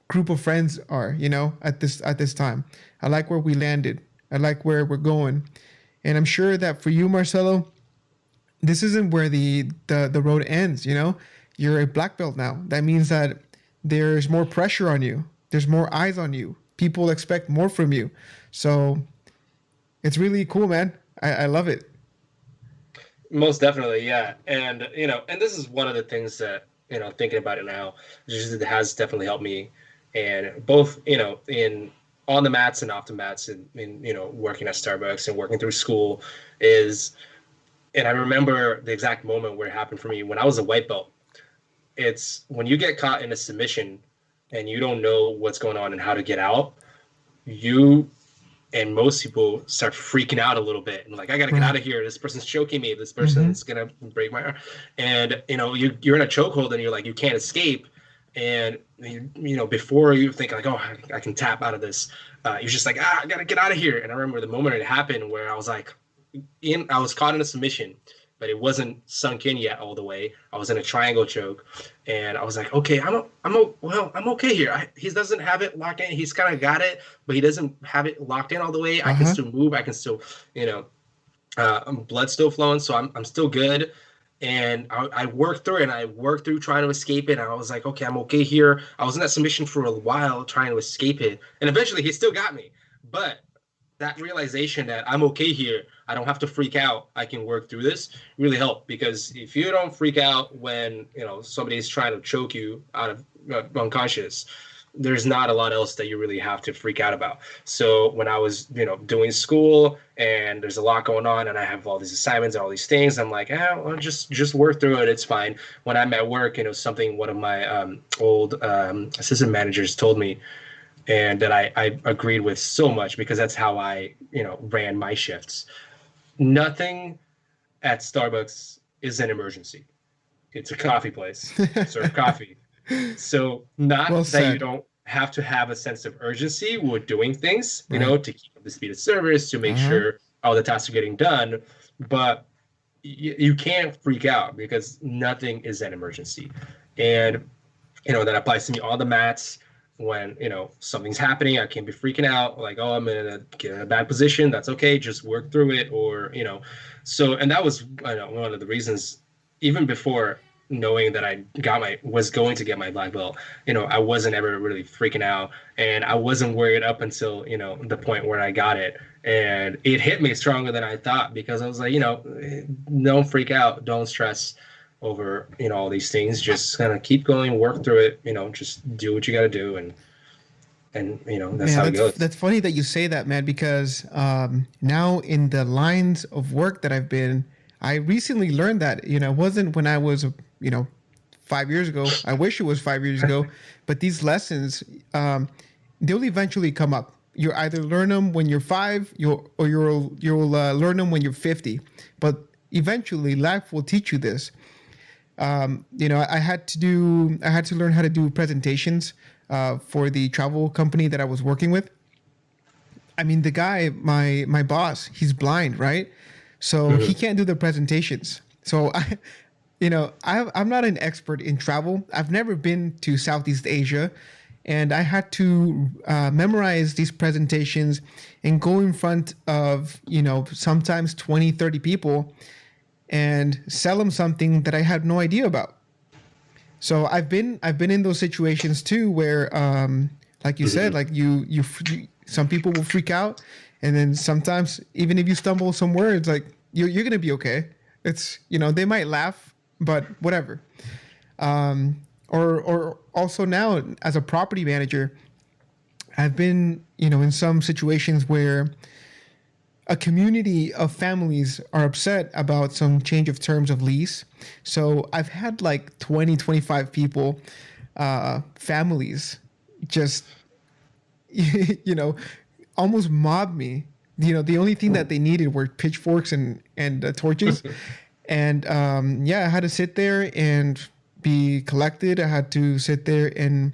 group of friends are. At this time, I like where we landed. I like where we're going, and I'm sure that for you, Marcelo, this isn't where the road ends. You're a black belt now. That means that there's more pressure on you. There's more eyes on you. People expect more from you. So it's really cool, man. I love it. Most definitely, yeah. And and this is one of the things that thinking about it now, just has definitely helped me, and both in on the mats and off the mats, and working at Starbucks and working through school is, and I remember the exact moment where it happened for me when I was a white belt. It's when you get caught in a submission and you don't know what's going on and how to get out, you and most people start freaking out a little bit and like, I gotta get out of here. This person's choking me. This person's gonna break my arm. And you're in a chokehold and you're like, you can't escape. And before you think like, oh, I can tap out of this, you're just like, I gotta get out of here. And I remember the moment it happened where I was like, I was caught in a submission, but it wasn't sunk in yet all the way. I was in a triangle choke, and I was like, okay, I'm okay here. He doesn't have it locked in. He's kind of got it, but he doesn't have it locked in all the way. I can still move. I can still, blood still flowing, so I'm still good. And I worked through it, and I worked through trying to escape it. And I was like, okay, I'm okay here. I was in that submission for a while trying to escape it, and eventually he still got me. But that realization that I'm okay here, I don't have to freak out, I can work through this, really helped. Because if you don't freak out when somebody's trying to choke you out of unconscious, there's not a lot else that you really have to freak out about. So when I was doing school and there's a lot going on and I have all these assignments and all these things, I'm like, well, just work through it, it's fine. When I'm at work, something one of my old assistant managers told me, and that I agreed with so much, because that's how I, ran my shifts. Nothing at Starbucks is an emergency. It's a coffee place. Serve coffee. So not Well that said. you don't have to have a sense of urgency with doing things, to keep up the speed of service, to make sure all the tasks are getting done, but you can't freak out because nothing is an emergency. And that applies to me on the mats. When something's happening, I can't be freaking out like, oh, I'm gonna get in a bad position. That's okay, just work through it. Or so, and that was one of the reasons, even before knowing that I was going to get my black belt, I wasn't ever really freaking out, and I wasn't worried up until the point where I got it. And it hit me stronger than I thought, because I was like, don't freak out, don't stress over all these things. Just kind of keep going, work through it, just do what you got to do. And and that's Man, how it goes. that's funny that you say that, man, because now in the lines of work that I've been, I recently learned that, it wasn't when I was, 5 years ago. I wish it was 5 years ago, but these lessons, they'll eventually come up. You either learn them when you're 5, you'll learn them when you're 50, but eventually life will teach you this. I had to learn how to do presentations for the travel company that I was working with. I mean, the guy, my boss, he's blind, right? So he can't do the presentations. So I'm not an expert in travel. I've never been to Southeast Asia, and I had to memorize these presentations and go in front of sometimes 20, 30 people and sell them something that I had no idea about. So I've been in those situations too, where, like you said, like you, some people will freak out, and then sometimes even if you stumble some words, like you're gonna be okay. It's they might laugh, but whatever. Or also now as a property manager, I've been in some situations where a community of families are upset about some change of terms of lease. So I've had like 20, 25 people, families, just, almost mob me. The only thing that they needed were pitchforks and torches. And I had to sit there and be collected. I had to sit there and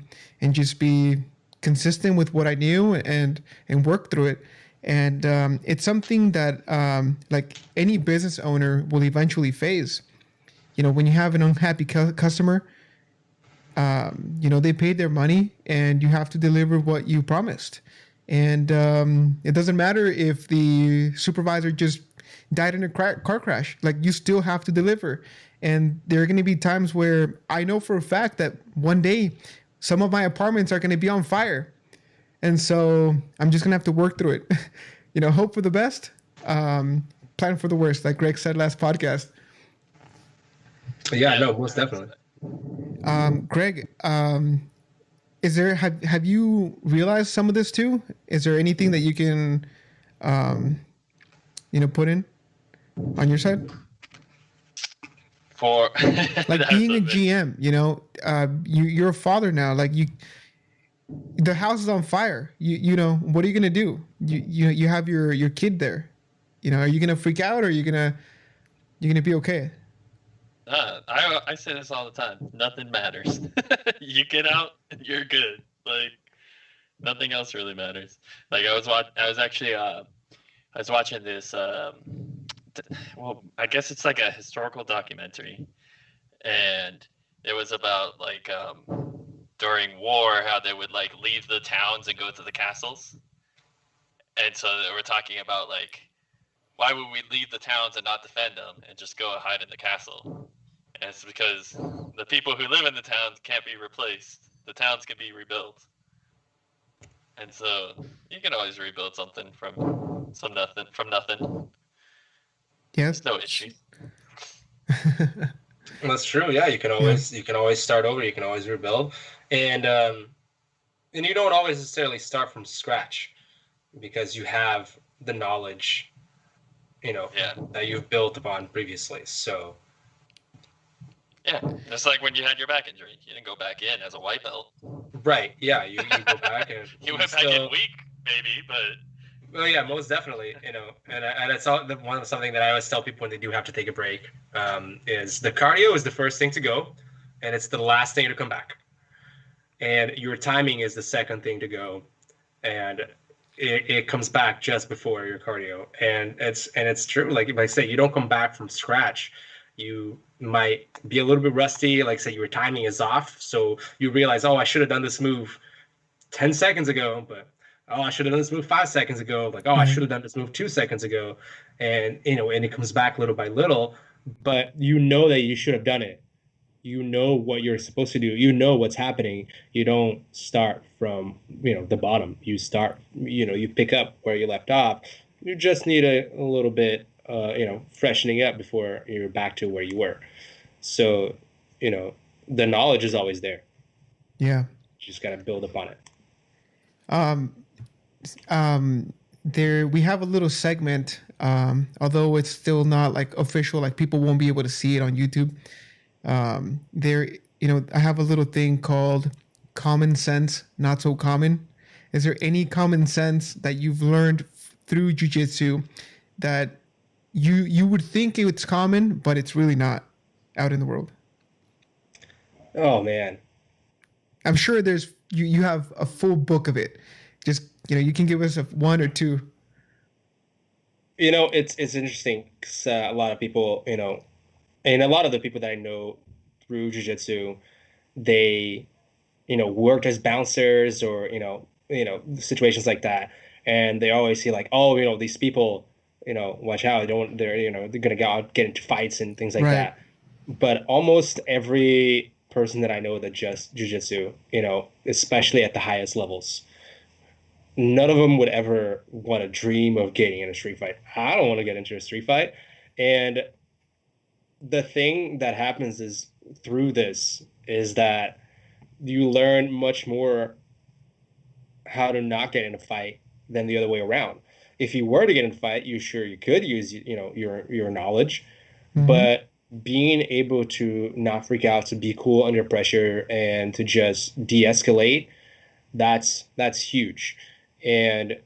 just be consistent with what I knew and work through it. And it's something that like any business owner will eventually face. When you have an unhappy customer, they paid their money and you have to deliver what you promised. And it doesn't matter if the supervisor just died in a car crash, like you still have to deliver. And there are going to be times where I know for a fact that one day some of my apartments are going to be on fire. And so I'm just going to have to work through it. Hope for the best, plan for the worst, like Greg said last podcast. Yeah, no, most definitely. Greg, is there, have you realized some of this too? Is there anything that you can, put in on your side? For like being a GM, you're a father now, like the house is on fire. What are you gonna do? You have your kid there. Are you gonna freak out, or are you gonna be okay? I say this all the time. Nothing matters. You get out and you're good. Like nothing else really matters. Like I was watching this. Well, I guess it's like a historical documentary, and it was about like during war how they would like leave the towns and go to the castles. And so they were talking about like, why would we leave the towns and not defend them and just go hide in the castle? And it's because the people who live in the towns can't be replaced. The towns can be rebuilt. And so you can always rebuild something from nothing. Yes. There's no issue. That's true. Yeah, you can always start over. You can always rebuild, and you don't always necessarily start from scratch, because you have the knowledge, that you've built upon previously. So yeah, just like when you had your back injury, you didn't go back in as a white belt. Right. Yeah, you go back and you went back in weak, maybe, but. Well, yeah, most definitely, and it's something that I always tell people when they do have to take a break, is the cardio is the first thing to go, and it's the last thing to come back, and your timing is the second thing to go, and it comes back just before your cardio, and it's true. Like I say, you don't come back from scratch. You might be a little bit rusty. Like say your timing is off, so you realize, oh, I should have done this move 10 seconds ago, but oh, I should have done this move 5 seconds ago. Like, oh, I should have done this move 2 seconds ago. And, and it comes back little by little, but you know that you should have done it. You know what you're supposed to do. You know what's happening. You don't start from, the bottom. You start, you pick up where you left off. You just need a little bit, freshening up before you're back to where you were. So, the knowledge is always there. Yeah. You just got to build upon it. Um, there we have a little segment, although it's still not like official, like people won't be able to see it on YouTube. There, I have a little thing called common sense, not so common. Is there any common sense that you've learned through jujitsu that you would think it's common, but it's really not out in the world? Oh man. I'm sure you have a full book of it. Just you can give us one or two. It's interesting 'cause, a lot of people, and a lot of the people that I know through jiu-jitsu, they, worked as bouncers or, situations like that. And they always see like, oh, these people, watch out. They're gonna get into fights and things like Right. that. But almost every person that I know that just jiu-jitsu, especially at the highest levels, none of them would ever want to dream of getting in a street fight. I don't want to get into a street fight. And the thing that happens is through this is that you learn much more how to not get in a fight than the other way around. If you were to get in a fight, you could use your knowledge, Mm-hmm. but being able to not freak out, to be cool under pressure, and to just de-escalate, that's huge. And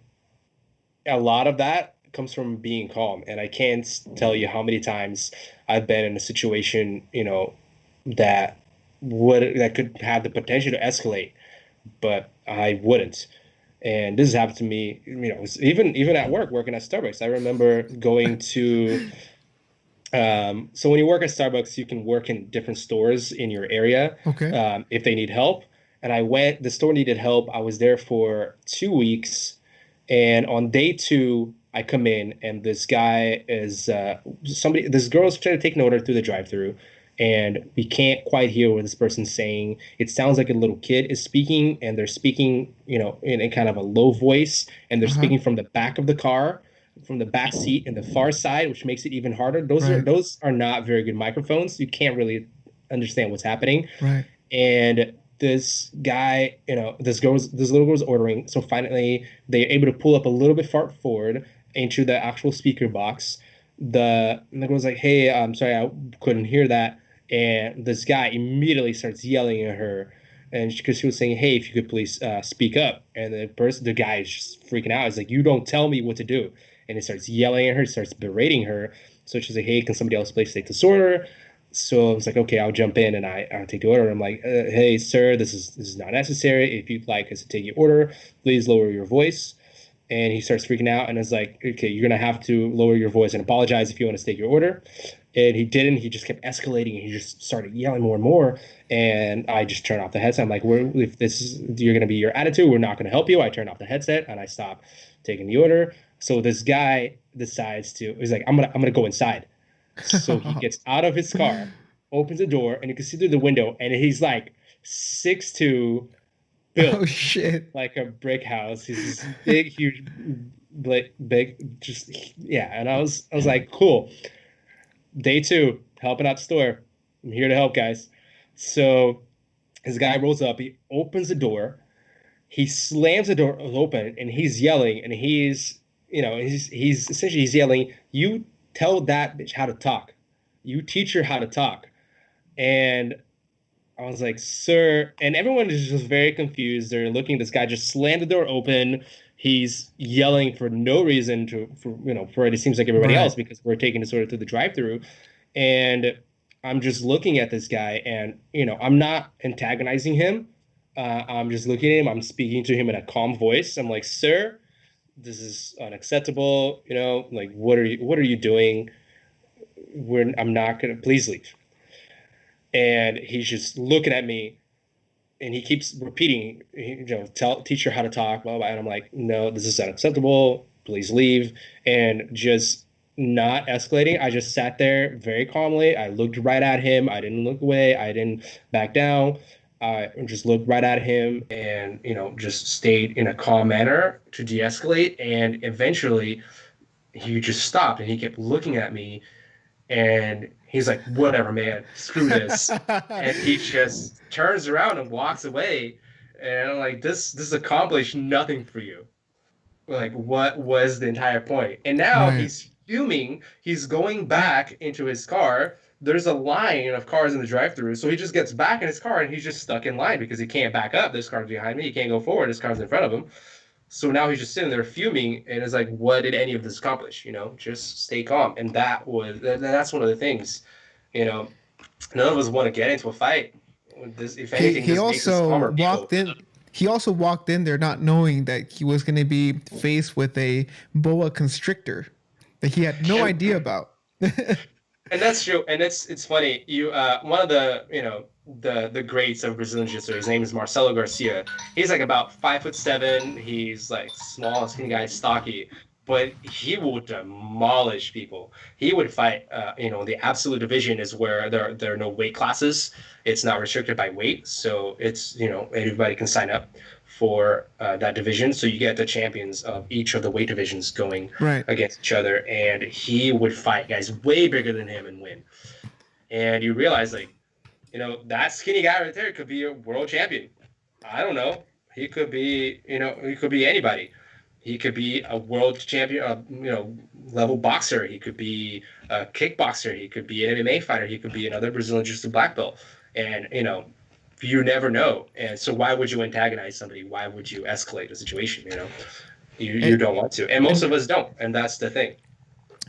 a lot of that comes from being calm. And I can't tell you how many times I've been in a situation, that that could have the potential to escalate, but I wouldn't. And this has happened to me, even at work, working at Starbucks. I remember going to so when you work at Starbucks, you can work in different stores in your area, Okay. if they need help. And the store needed help. I was there for 2 weeks. And on day two, I come in and this guy is this girl's trying to take an order through the drive-through. And we can't quite hear what this person's saying. It sounds like a little kid is speaking, and they're speaking, in a kind of a low voice, and they're Uh-huh. speaking from the back of the car, from the back seat and the far side, which makes it even harder. Right. Those are not very good microphones. You can't really understand what's happening. Right. And this guy, this little girl's ordering. So finally, they're able to pull up a little bit far forward into the actual speaker box. And the girl's like, "Hey, I'm sorry, I couldn't hear that." And this guy immediately starts yelling at her, and because she was saying, "Hey, if you could please speak up." And the guy is just freaking out. He's like, "You don't tell me what to do," and he starts yelling at her, starts berating her. So she's like, "Hey, can somebody else please take this order?" So I was like, okay, I'll jump in and I'll take the order. I'm like, hey, sir, this is not necessary. If you'd like us to take your order, please lower your voice. And he starts freaking out and is like, okay, you're gonna have to lower your voice and apologize if you want to take your order. And he didn't. He just kept escalating and he just started yelling more and more. And I just turned off the headset. I'm like, if this is you're gonna be your attitude, we're not gonna help you. I turned off the headset and I stopped taking the order. So this guy decides he's like, I'm gonna go inside. So he gets out of his car, opens the door, and you can see through the window, and he's like 6'2", Oh built shit. like a brick house. He's this big, huge, big, just yeah. And I was like, cool. Day two, helping out the store. I'm here to help, guys. So this guy rolls up. He opens the door. He slams the door open, and he's yelling, and he's essentially he's yelling, "You tell that bitch how to talk. You teach her how to talk." And I was like, "Sir," and everyone is just very confused. They're looking. This guy just slammed the door open. He's yelling for no reason for it. It seems like everybody Right. else because we're taking this order through the drive-through, and I'm just looking at this guy, and I'm not antagonizing him. I'm just looking at him. I'm speaking to him in a calm voice. I'm like, "Sir, this is unacceptable. Like, what are you doing? I'm not gonna, please leave." And he's just looking at me, and he keeps repeating, teach her how to talk, blah, blah, blah. And I'm like, "No, this is unacceptable. Please leave." And just not escalating. I just sat there very calmly. I looked right at him. I didn't look away. I didn't back down. I just looked right at him and, just stayed in a calm manner to de-escalate. And eventually he just stopped and he kept looking at me, and he's like, "Whatever, man, screw this." And he just turns around and walks away. And I'm like, this accomplished nothing for you. Like, what was the entire point? And now Right. he's fuming. He's going back into his car. There's a line of cars in the drive-through, so he just gets back in his car and he's just stuck in line because he can't back up. This car's behind me. He can't go forward. This car's in front of him. So now he's just sitting there fuming, and it's like, what did any of this accomplish? Just stay calm. And that's one of the things. You know, none of us want to get into a fight. This, if anything, He this makes us also calmer walked people. in. He also walked in there not knowing that he was going to be faced with a boa constrictor that he had no idea about. And that's true. And it's funny. One of the greats of Brazilian Jiu-Jitsu. His name is Marcelo Garcia. He's like about 5'7". He's like small, skinny guy, stocky, but he will demolish people. He would fight. The absolute division is where there are no weight classes. It's not restricted by weight, so it's anybody can sign up for that division. So you get the champions of each of the weight divisions going Right. against each other, and he would fight guys way bigger than him and win. And you realize, like, that skinny guy right there could be a world champion. I don't know. He could be, he could be anybody. He could be a world champion, level boxer. He could be a kickboxer. He could be an MMA fighter. He could be another Brazilian Jiu-Jitsu black belt. And, you never know. And so why would you antagonize somebody? Why would you escalate the situation? You don't want to. And most of us don't. And that's the thing.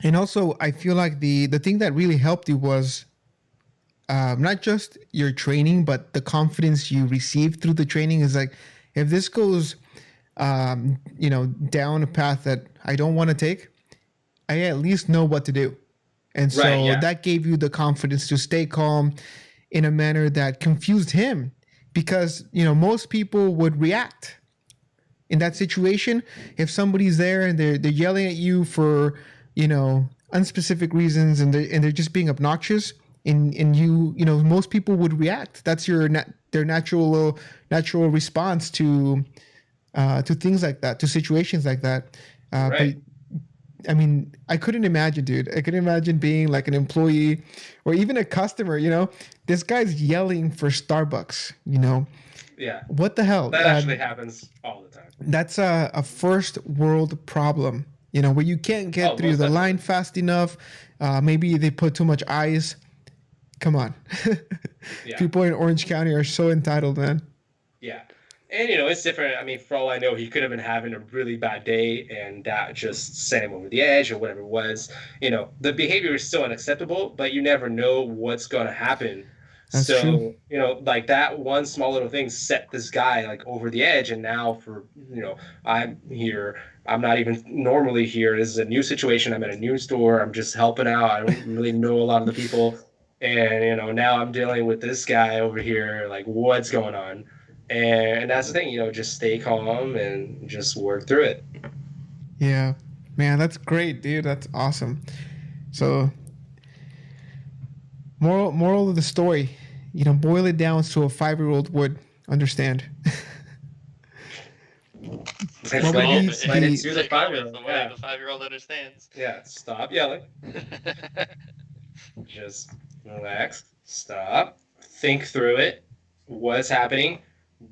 And also, I feel like the thing that really helped you was not just your training, but the confidence you received through the training. Is like, if this goes, down a path that I don't want to take, I at least know what to do. And so Right, yeah. that gave you the confidence to stay calm in a manner that confused him, because, most people would react in that situation. If somebody's there and they're yelling at you for, unspecific reasons, and they're just being obnoxious, and you, most people would react. That's their natural response to things like that, to situations like that. Right. But I mean, I couldn't imagine, dude. I couldn't imagine being like an employee or even a customer. This guy's yelling for Starbucks. Yeah. What the hell? That actually happens all the time. That's a first world problem. Where you can't get through the line fast enough. Maybe they put too much ice. Come on. Yeah. People in Orange County are so entitled, man. Yeah. And, it's different. I mean, for all I know, he could have been having a really bad day, and that just sent him over the edge or whatever it was. The behavior is still unacceptable, but you never know what's going to happen. That's true. Like that one small little thing set this guy like over the edge. And now I'm here. I'm not even normally here. This is a new situation. I'm at a new store. I'm just helping out. I don't really know a lot of the people. And, now I'm dealing with this guy over here. Like, what's going on? And that's the thing, just stay calm and just work through it. Yeah, man, that's great, dude. That's awesome. So, moral of the story, boil it down so a 5-year-old would understand. Let's Well, go. he's- Let he- it to the 5-year-old. The way Yeah. the 5-year-old understands. Yeah, stop yelling. Just relax. Stop. Think through it. What's happening?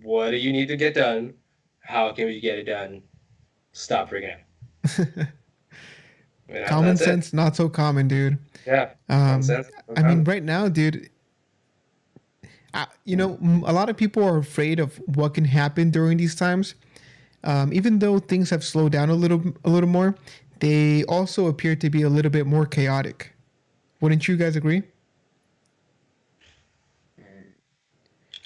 What do you need to get done? How can we get it done? Stop freaking out. Common that's it. sense, not so common, dude. Yeah. Common sense. I mean, right now, dude, a lot of people are afraid of what can happen during these times. Even though things have slowed down a little more, they also appear to be a little bit more chaotic. Wouldn't you guys agree?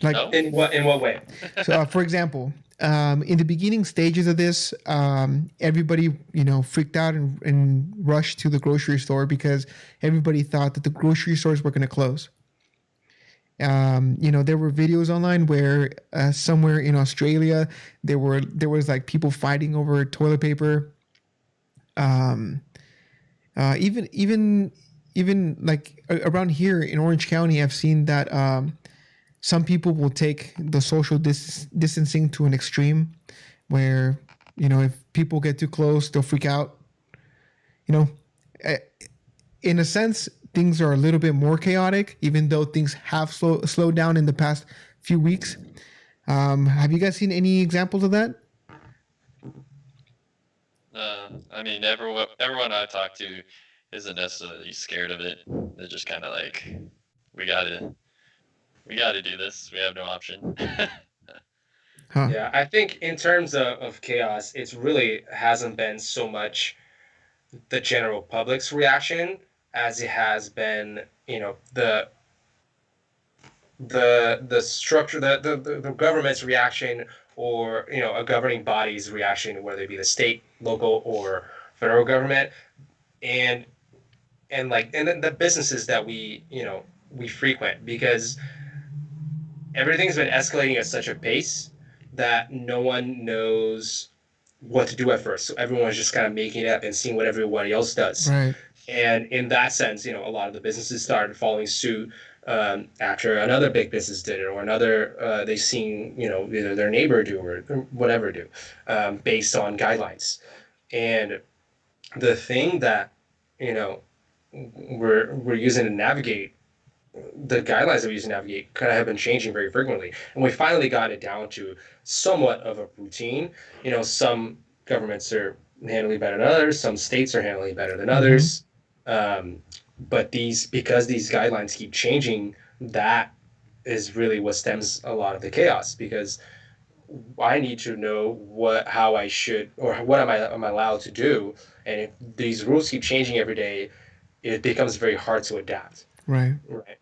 Like, No? In what way? so, for example, in the beginning stages of this, everybody, freaked out and rushed to the grocery store because everybody thought that the grocery stores were going to close. There were videos online where somewhere in Australia there was like people fighting over toilet paper. Even like around here in Orange County, I've seen that some people will take the social distancing to an extreme, where if people get too close, they'll freak out. In a sense, things are a little bit more chaotic, even though things have slowed down in the past few weeks. Have you guys seen any examples of that? I mean, everyone I talk to isn't necessarily scared of it. They're just kind of like, we gotta do this. We have no option. Huh. Yeah, I think in terms of chaos, it's really hasn't been so much the general public's reaction as it has been, the structure, the government's reaction, or a governing body's reaction, whether it be the state, local, or federal government, and and then the businesses that we frequent, because everything's been escalating at such a pace that no one knows what to do at first. So everyone's just kind of making it up and seeing what everybody else does. Right. And in that sense, a lot of the businesses started following suit after another big business did it, or another they've seen either their neighbor do or whatever do, based on guidelines. And the thing that you know we're using to navigate the guidelines that we use to navigate kind of have been changing very frequently, and we finally got it down to somewhat of a routine. Some governments are handling better than others. Some states are handling better than others. Um, but because these guidelines keep changing, that is really what stems a lot of the chaos. Because I need to know how I should, or what am I allowed to do, and if these rules keep changing every day, it becomes very hard to adapt. Right. Right.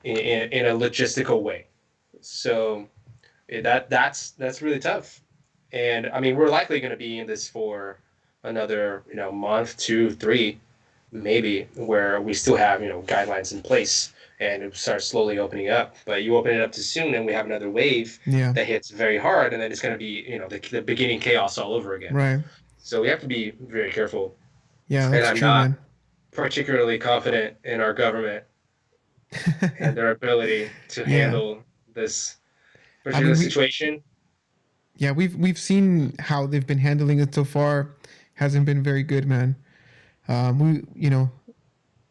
In a logistical way. So that's really tough. And I mean, we're likely going to be in this for another month, 2, 3, maybe, where we still have guidelines in place and it starts slowly opening up. But you open it up too soon, and we have another wave Yeah. that hits very hard, and then it's going to be the beginning chaos all over again. Right. So we have to be very careful. Yeah, And that's I'm true, not man. particularly confident in our government and their ability to Yeah. handle this particular situation. Yeah, we've seen how they've been handling it so far. Hasn't been very good, man.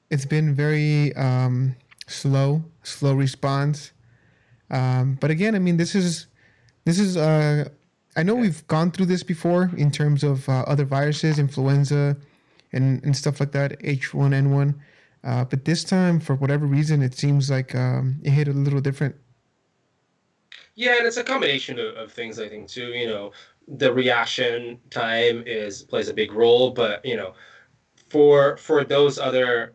It's been very slow response. But again, I mean, this is I know we've gone through this before in terms of other viruses, influenza, and stuff like that, H1N1. But this time, for whatever reason, it seems like it hit a little different. Yeah, and it's a combination of things, I think, too. The reaction time plays a big role, but for those other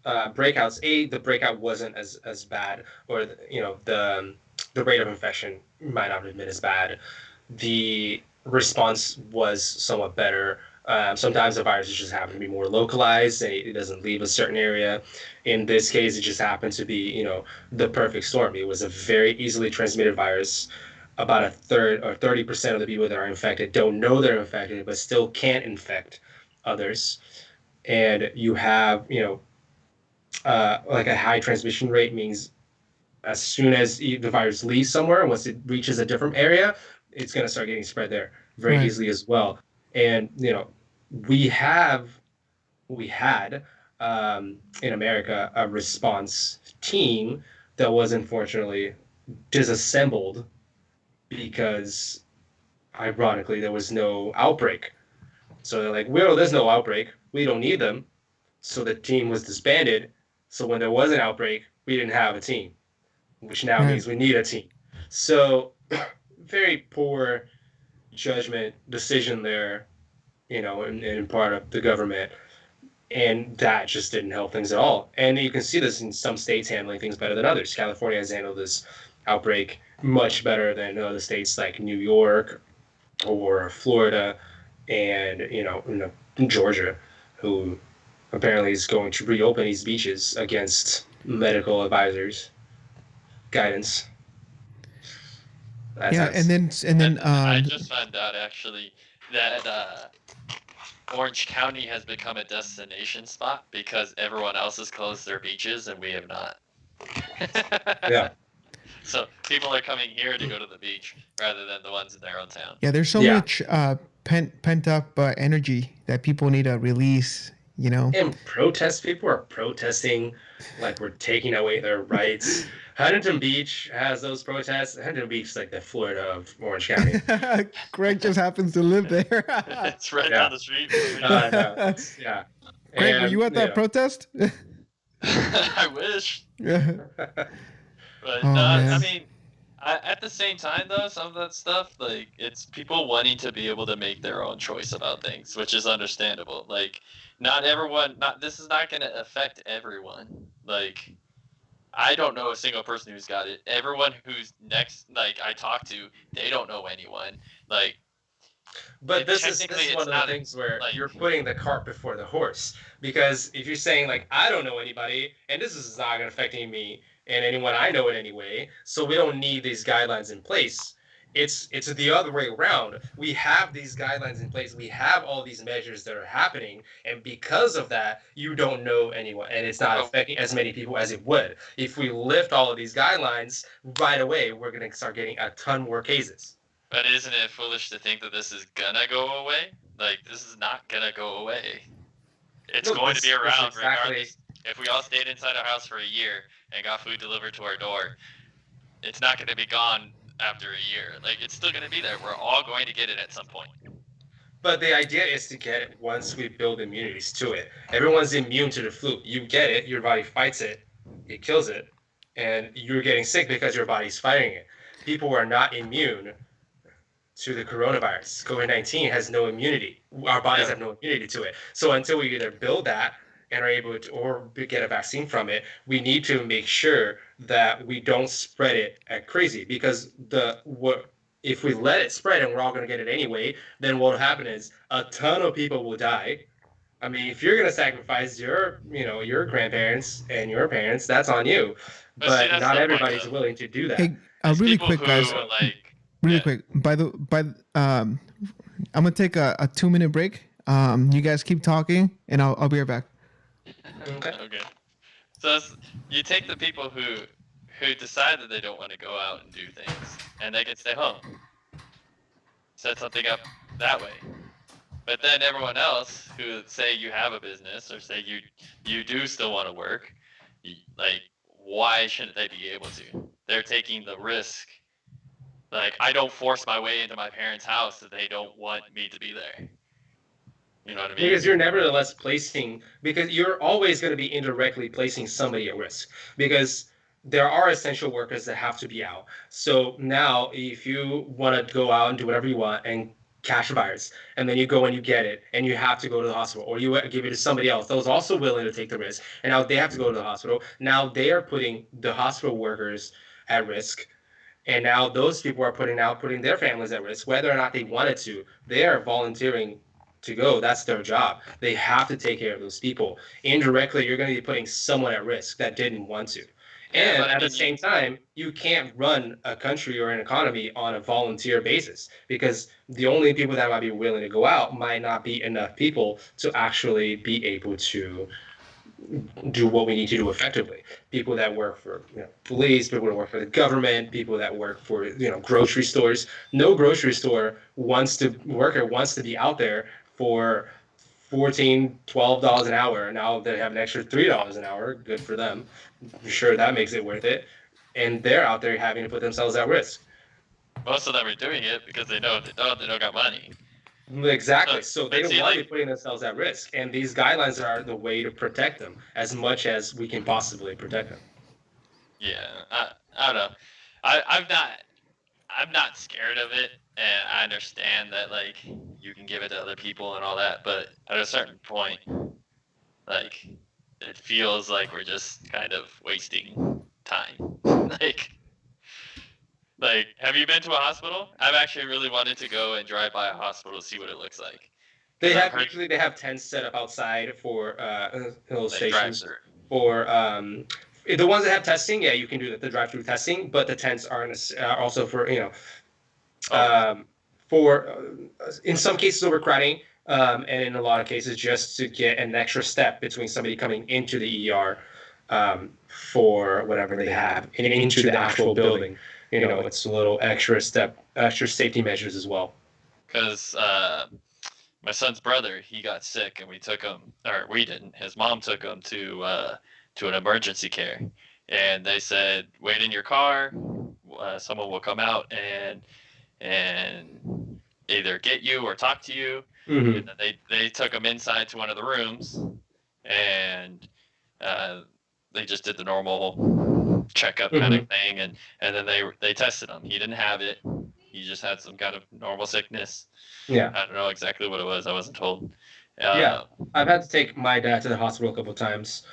breakouts, the breakout wasn't as bad, or the rate of infection might not have been as bad. The response was somewhat better. Sometimes the viruses just happen to be more localized and it doesn't leave a certain area. In this case, it just happened to be, the perfect storm. It was a very easily transmitted virus. About a third or 30% of the people that are infected don't know they're infected, but still can't infect others. And you have, like a high transmission rate means as soon as the virus leaves somewhere, once it reaches a different area, it's going to start getting spread there very Right. easily as well. And we had in America a response team that was unfortunately disassembled because, ironically, there was no outbreak. So they're like, well, there's no outbreak. We don't need them. So the team was disbanded. So when there was an outbreak, we didn't have a team, which now Right. means we need a team. So very poor judgment decision there, in part of the government. And that just didn't help things at all. And you can see this in some states handling things better than others. California has handled this outbreak much better than other states like New York or Florida, and Georgia, who apparently is going to reopen these beaches against medical advisors' guidance. Yeah, and then I just found out actually that Orange County has become a destination spot because everyone else has closed their beaches and we have not. Yeah. So people are coming here to go to the beach rather than the ones in their own town. yeah, there's so much pent up energy that people need to release. And people are protesting like we're taking away their rights. Huntington Beach has those protests. Huntington Beach is like the Florida of Orange County. Greg just happens to live there. It's right Yeah. down the street. No, yeah. Greg, were And, you at that protest? I wish. Yeah. But Oh, I man. mean, at the same time, though, some of that stuff, like, it's people wanting to be able to make their own choice about things, which is understandable. Like, not everyone, this is not going to affect everyone. Like, I don't know a single person who's got it. Everyone who's next, like, I talk to, they don't know anyone. Like, But this is technically, it's one of not the things where like- you're putting the cart before the horse. Because if you're saying, like, I don't know anybody, and this is not going to affect me and anyone I know in any way, so we don't need these guidelines in place. It's the other way around. We have these guidelines in place. We have all these measures that are happening, and because of that, you don't know anyone, and it's not affecting as many people as it would. If we lift all of these guidelines right away, we're going to start getting a ton more cases. But isn't it foolish to think that this is gonna go away? Like, this is not gonna go away. It's No, going to be this is around exactly- regardless. If we all stayed inside our house for a year and got food delivered to our door, it's not going to be gone after a year. Like, it's still going to be there. We're all going to get it at some point. But the idea is to get it once we build immunities to it. Everyone's immune to the flu. You get it, your body fights it, it kills it, and you're getting sick because your body's fighting it. People are not immune to the coronavirus. COVID-19 has no immunity. Our bodies have no immunity to it. So until we either build that and are able to, or get a vaccine from it, we need to make sure that we don't spread it like crazy. Because if we let it spread and we're all going to get it anyway, then what will happen is a ton of people will die. I mean, if you're going to sacrifice your grandparents and your parents, that's on you. But But see, that's not the point, everybody's though. willing to do that. Hey, There's really people quick, who, guys. like, Really yeah. quick. I'm gonna take a 2-minute break. You guys keep talking, and I'll be right back. Okay. Okay. So you take the people who decide that they don't want to go out and do things, and they can stay home. Set something up that way. But then everyone else who say you have a business or say you do still want to work, like, why shouldn't they be able to? They're taking the risk. Like, I don't force my way into my parents' house if they don't want me to be there. You know what I mean? Because you're nevertheless because you're always going to be indirectly placing somebody at risk. Because there are essential workers that have to be out. So now, if you want to go out and do whatever you want and catch a virus, and then you go and you get it, and you have to go to the hospital, or you give it to somebody else, those also willing to take the risk, and now they have to go to the hospital. Now they are putting the hospital workers at risk. And now those people are putting their families at risk, whether or not they wanted to. They are volunteering to go. That's their job. They have to take care of those people. Indirectly, you're going to be putting someone at risk that didn't want to. And at the same time, you can't run a country or an economy on a volunteer basis, because the only people that might be willing to go out might not be enough people to actually be able to do what we need to do effectively. People that work for police, people that work for the government, people that work for grocery stores. No grocery store wants to be out there for $14, $12 an hour. Now they have an extra $3 an hour. Good for them. I'm sure that makes it worth it. And they're out there having to put themselves at risk. Most of them are doing it because they don't got money. Exactly. So they but don't see, want to like- be putting themselves at risk. And these guidelines are the way to protect them as much as we can possibly protect them. Yeah, I don't know. I'm not scared of it, and I understand that, like, you can give it to other people and all that, but at a certain point, like, it feels like we're just kind of wasting time. like, have you been to a hospital? I've actually really wanted to go and drive by a hospital to see what it looks like. They 'Cause have I've heard- usually they have tents set up outside for little like, stations. drive-through. Or the ones that have testing, yeah, you can do the drive-through testing, but the tents are also for in some cases overcrowding, and in a lot of cases just to get an extra step between somebody coming into the ER for whatever they have and into the actual building. It's a little extra step, extra safety measures as well. Because my son's brother, he got sick, and we didn't. His mom took him to an emergency care, and they said, wait in your car. Someone will come out and either get you or talk to you. Mm-hmm. And then they took him inside to one of the rooms, and they just did the normal checkup kind of thing, and then they tested him. He didn't have it. He just had some kind of normal sickness. Yeah. I don't know exactly what it was. I wasn't told. Yeah, I've had to take my dad to the hospital a couple of times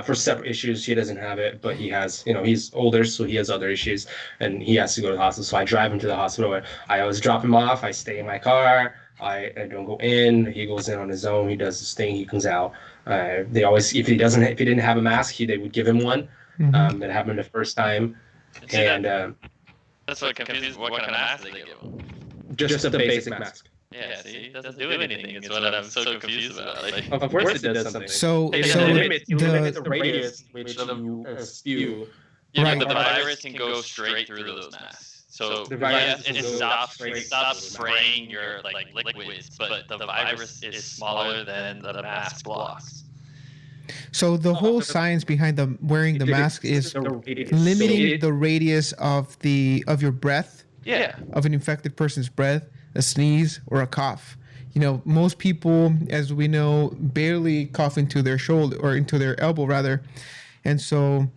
for separate issues. He doesn't have it, but he has, he's older, so he has other issues, and he has to go to the hospital. So I drive him to the hospital. I always drop him off. I stay in my car. I don't go in. He goes in on his own. He does his thing. He comes out. They always, if he didn't have a mask, they would give him one. Mm-hmm. That happened the first time, that's what confuses. What kind of mask did they give him? Just a basic mask. Yeah, see, it doesn't do anything. It's what I'm so confused about. Like, of course it does something. So It limits the radius which you spew. yeah, Right. but the virus can go straight through those masks. So The virus it can go stops straight spraying your like liquids, but the virus is smaller than the mask blocks. So the whole science behind wearing the mask is limiting the radius of your breath, Yeah. of an infected person's breath, a sneeze or a cough. Most people, as we know, barely cough into their shoulder or into their elbow rather. And so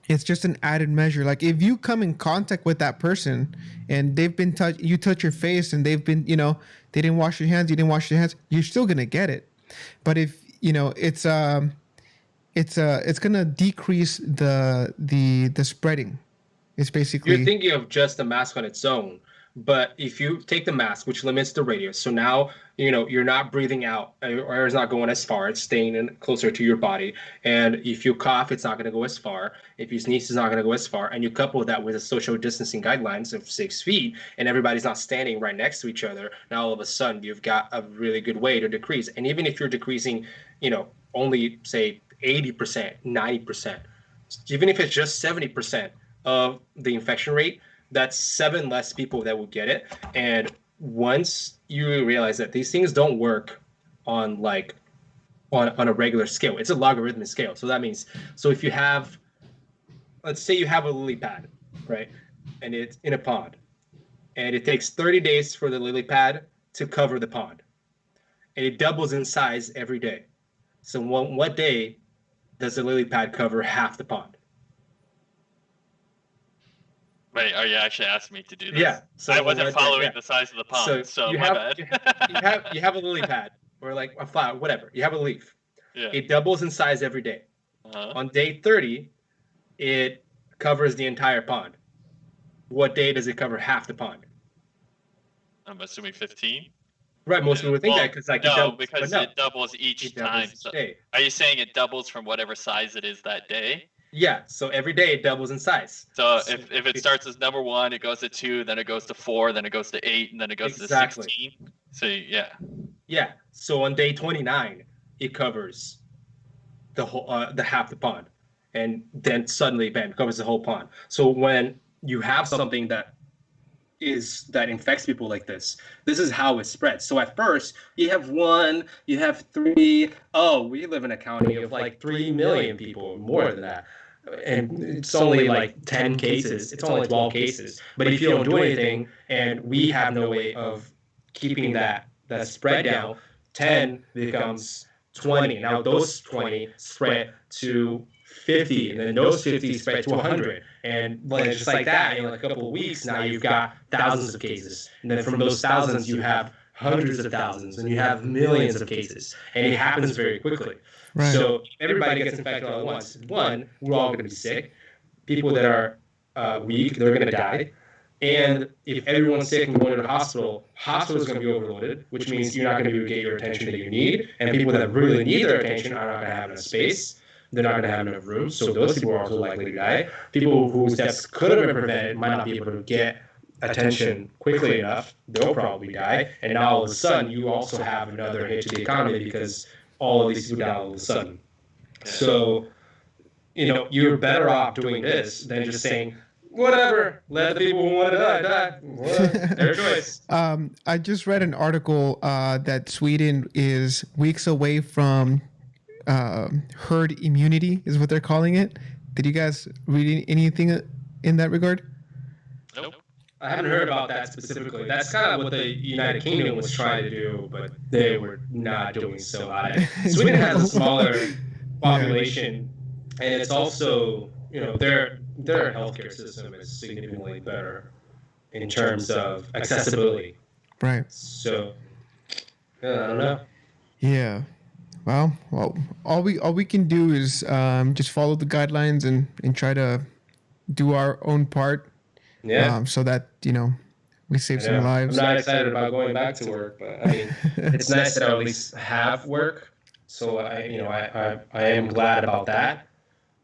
it's just an added measure. Like if you come in contact with that person and they've been you touch your face and they've been, they didn't wash your hands, you didn't wash your hands, you're still going to get it. But if, it's going to decrease the spreading. It's basically, You're thinking of just the mask on its own, but if you take the mask, which limits the radius, so now you're not breathing out, air is not going as far, it's staying in closer to your body, and if you cough, it's not going to go as far. If you sneeze, it's not going to go as far, and you couple that with the social distancing guidelines of 6 feet, and everybody's not standing right next to each other. Now all of a sudden, you've got a really good way to decrease. And even if you're decreasing, only say 80%, 90%, even if it's just 70% of the infection rate, that's 7 less people that will get it. And once you realize that these things don't work on a regular scale, it's a logarithmic scale. So that means, if you have, let's say you have a lily pad, right? And it's in a pond, and it takes 30 days for the lily pad to cover the pond, and it doubles in size every day. So what day does the lily pad cover half the pond? Wait, are you actually asking me to do this? Yeah. So I wasn't following the size of the pond, so you my have, bad. you have a lily pad or like a flower, whatever. You have a leaf. Yeah. It doubles in size every day. Uh-huh. On day 30, it covers the entire pond. What day does it cover half the pond? I'm assuming 15. Right. Most people would think that because it doubles each time. Each day. Are you saying it doubles from whatever size it is that day? Yeah. So every day it doubles in size. So if it starts as number 1, it goes to 2, then it goes to 4, then it goes to 8, and then it goes to 16. So yeah. Yeah. So on day 29, it covers the whole the half the pond, and then suddenly bam, it covers the whole pond. So when you have something that infects people like this is how it spreads. So at first you have 1, you have 3. Oh, we live in a county of like 3 million people, more than that, and it's only like 10 cases. It's only 12 cases. But if you don't do anything, and we have no way of keeping that spread down, 10 becomes 20. Now those 20 spread to 50, and then those 50 spread to 100, and just like that, in a couple of weeks, now you've got thousands of cases, and then from those thousands, you have hundreds of thousands, and you have millions of cases, and it happens very quickly. Right. So everybody gets infected all at once. One, we're all going to be sick. People that are weak, they're going to die. And if everyone's sick and going to the hospital is going to be overloaded, which means you're not going to be able to get your attention that you need, and people that really need their attention are not going to have enough space. They're not going to have enough room, so those people are also likely to die. People whose deaths could have been prevented might not be able to get attention quickly enough. They'll probably die. And now all of a sudden, you also have another hit to the economy because all of these people die all of a sudden. So, you're better off doing this than just saying, whatever, let the people who want to die. Their choice. I just read an article that Sweden is weeks away from herd immunity, is what they're calling it. Did you guys read anything in that regard? Nope. I haven't heard about that specifically. That's kind of what the United Kingdom was trying to do, but they were not doing so hot. Sweden has a smaller population, and it's also, their healthcare system is significantly better in terms of accessibility. Right. So, I don't know. Yeah. Well, all we can do is just follow the guidelines and try to do our own part. Yeah. So that we save some lives. I'm not excited about going back to work, but I mean, it's nice that I at least have work. So I am glad about that.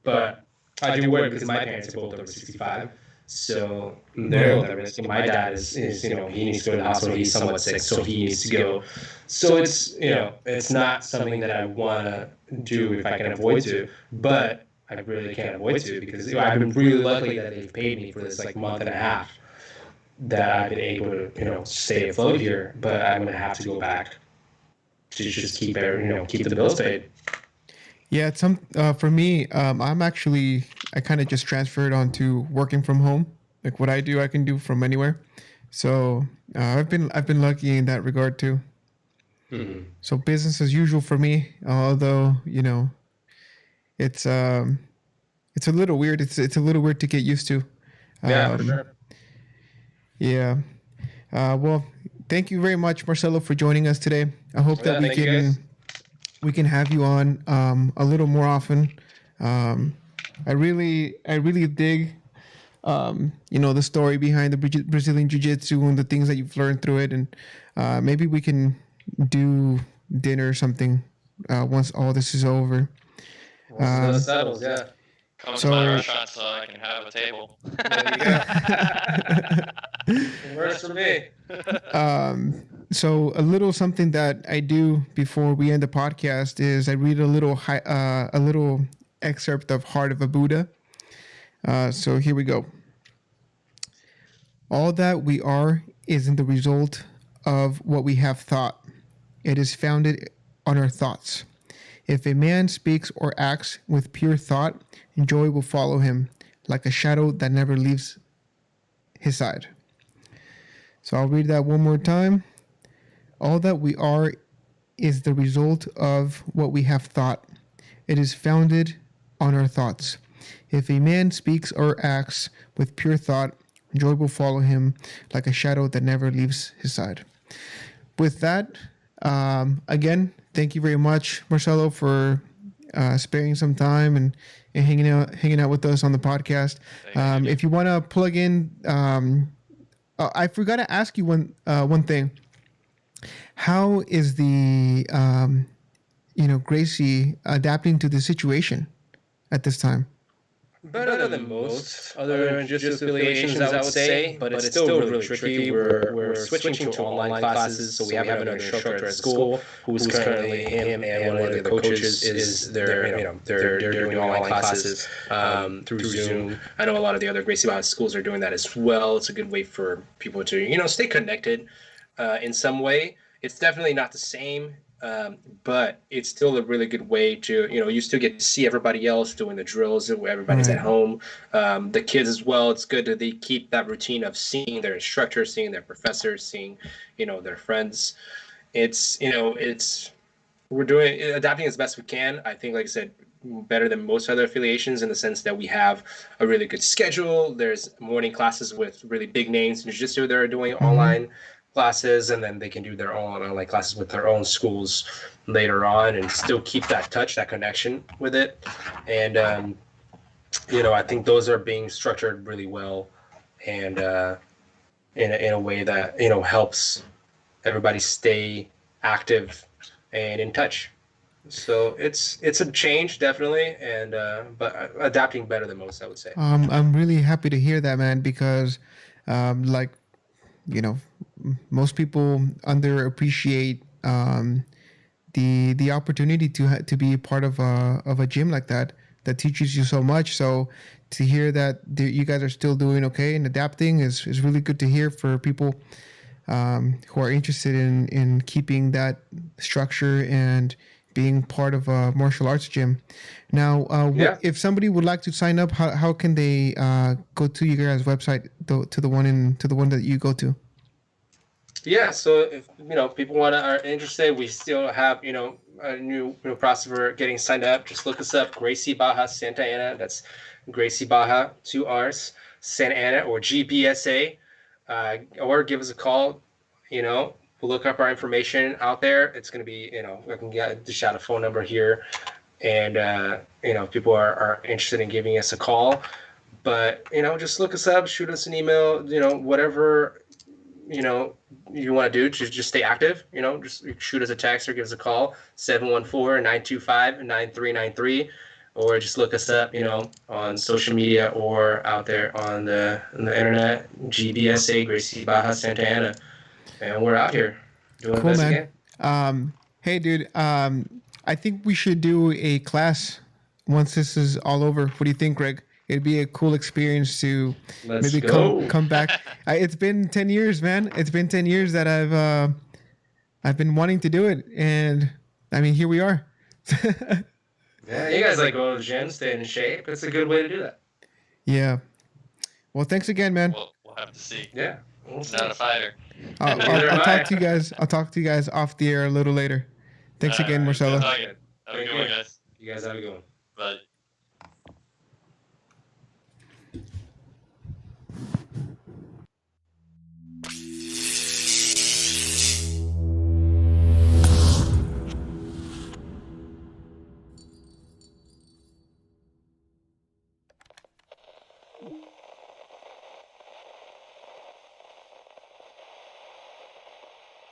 But I do worry because my parents are both over 65. So they're both at risk. And my dad is he needs to go to the hospital. He's somewhat sick, so he needs to go. So it's not something that I want to do if I can avoid to, but I really can't avoid to because I've been really lucky that they've paid me for this like month and a half that I've been able to stay afloat here. But I'm gonna have to go back to just keep the bills paid. Yeah, it's for me. I kind of just transferred onto working from home. Like what I do, I can do from anywhere. So I've been lucky in that regard too. Mm-hmm. So business as usual for me. Although it's a little weird. It's a little weird to get used to. Yeah, for sure. Yeah. Well, thank you very much, Marcelo, for joining us today. I hope that we can have you on a little more often. I really dig the story behind the Brazilian Jiu-Jitsu and the things that you've learned through it, and maybe we can do dinner or something once all this is over. Once it settles, yeah. Come to my restaurant so I can have a table. There you go. It works for me. So a little something that I do before we end the podcast is I read a little excerpt of Heart of a Buddha. So here we go. All that we are is in the result of what we have thought. It is founded on our thoughts. If a man speaks or acts with pure thought, joy will follow him, like a shadow that never leaves his side. So I'll read that one more time. All that we are is the result of what we have thought. It is founded on our thoughts. If a man speaks or acts with pure thought, joy will follow him, like a shadow that never leaves his side. With that, again, thank you very much, Marcelo, for sparing some time and hanging out with us on the podcast. If you want to plug in, I forgot to ask you one thing. How is the Gracie adapting to the situation at this time? Better than most other jiu-jitsu affiliations, I would say, but it's still really tricky. We're switching to online classes, so we have another instructor at school who's currently him and one of the other coaches is they're doing online classes through Zoom. I know a lot of the other Gracie Barra schools are doing that as well. It's a good way for people to stay connected in some way. It's definitely not the same. But it's still a really good way to, you still get to see everybody else doing the drills where everybody's at home. The kids as well, it's good that they keep that routine of seeing their instructor, seeing their professor, seeing, their friends. We're adapting as best we can. I think, like I said, better than most other affiliations in the sense that we have a really good schedule. There's morning classes with really big names in jiu-jitsu that are doing online classes, and then they can do their own online classes with their own schools later on and still keep that touch, that connection with it. And I think those are being structured really well and in a way that helps everybody stay active and in touch. So it's a change, definitely, and but adapting better than most, I would say. I'm really happy to hear that, man, because most people underappreciate the opportunity to be a part of a gym like that teaches you so much. So to hear that you guys are still doing okay and adapting is really good to hear for people who are interested in keeping that structure and being part of a martial arts gym. Now, Yeah. if somebody would like to sign up, how can they go to your guys' website to the one that you go to? Yeah, so if people are interested, we still have a new process for getting signed up. Just look us up, Gracie Barra Santa Ana. That's Gracie Barra, 2 R's, Santa Ana, or GBSA, or give us a call. We'll look up our information out there. It's going to be I can just shout a phone number here, and if people are interested in giving us a call. But just look us up, shoot us an email. Whatever you want to do, just stay active. Just shoot us a text or give us a call, 714-925-9393, or just look us up on social media or out there on the internet, GBSA, Gracie Baja Santa Ana, and we're out here doing the Cool, best we man. can. Hey, dude. I think we should do a class once this is all over. What do you think, Greg? It'd be a cool experience to Let's maybe go. come back. It's been 10 years, man. It's been 10 years that I've been wanting to do it, and I mean, here we are. Yeah, you guys like going to the gym, staying in shape. It's a good way to do that. Yeah. Well, thanks again, man. We'll have to see. Yeah. Not a fighter. I'll talk to you guys. I'll talk to you guys off the air a little later. Thanks again, Marcelo. Have a good one, guys. You guys have a good one. Bye.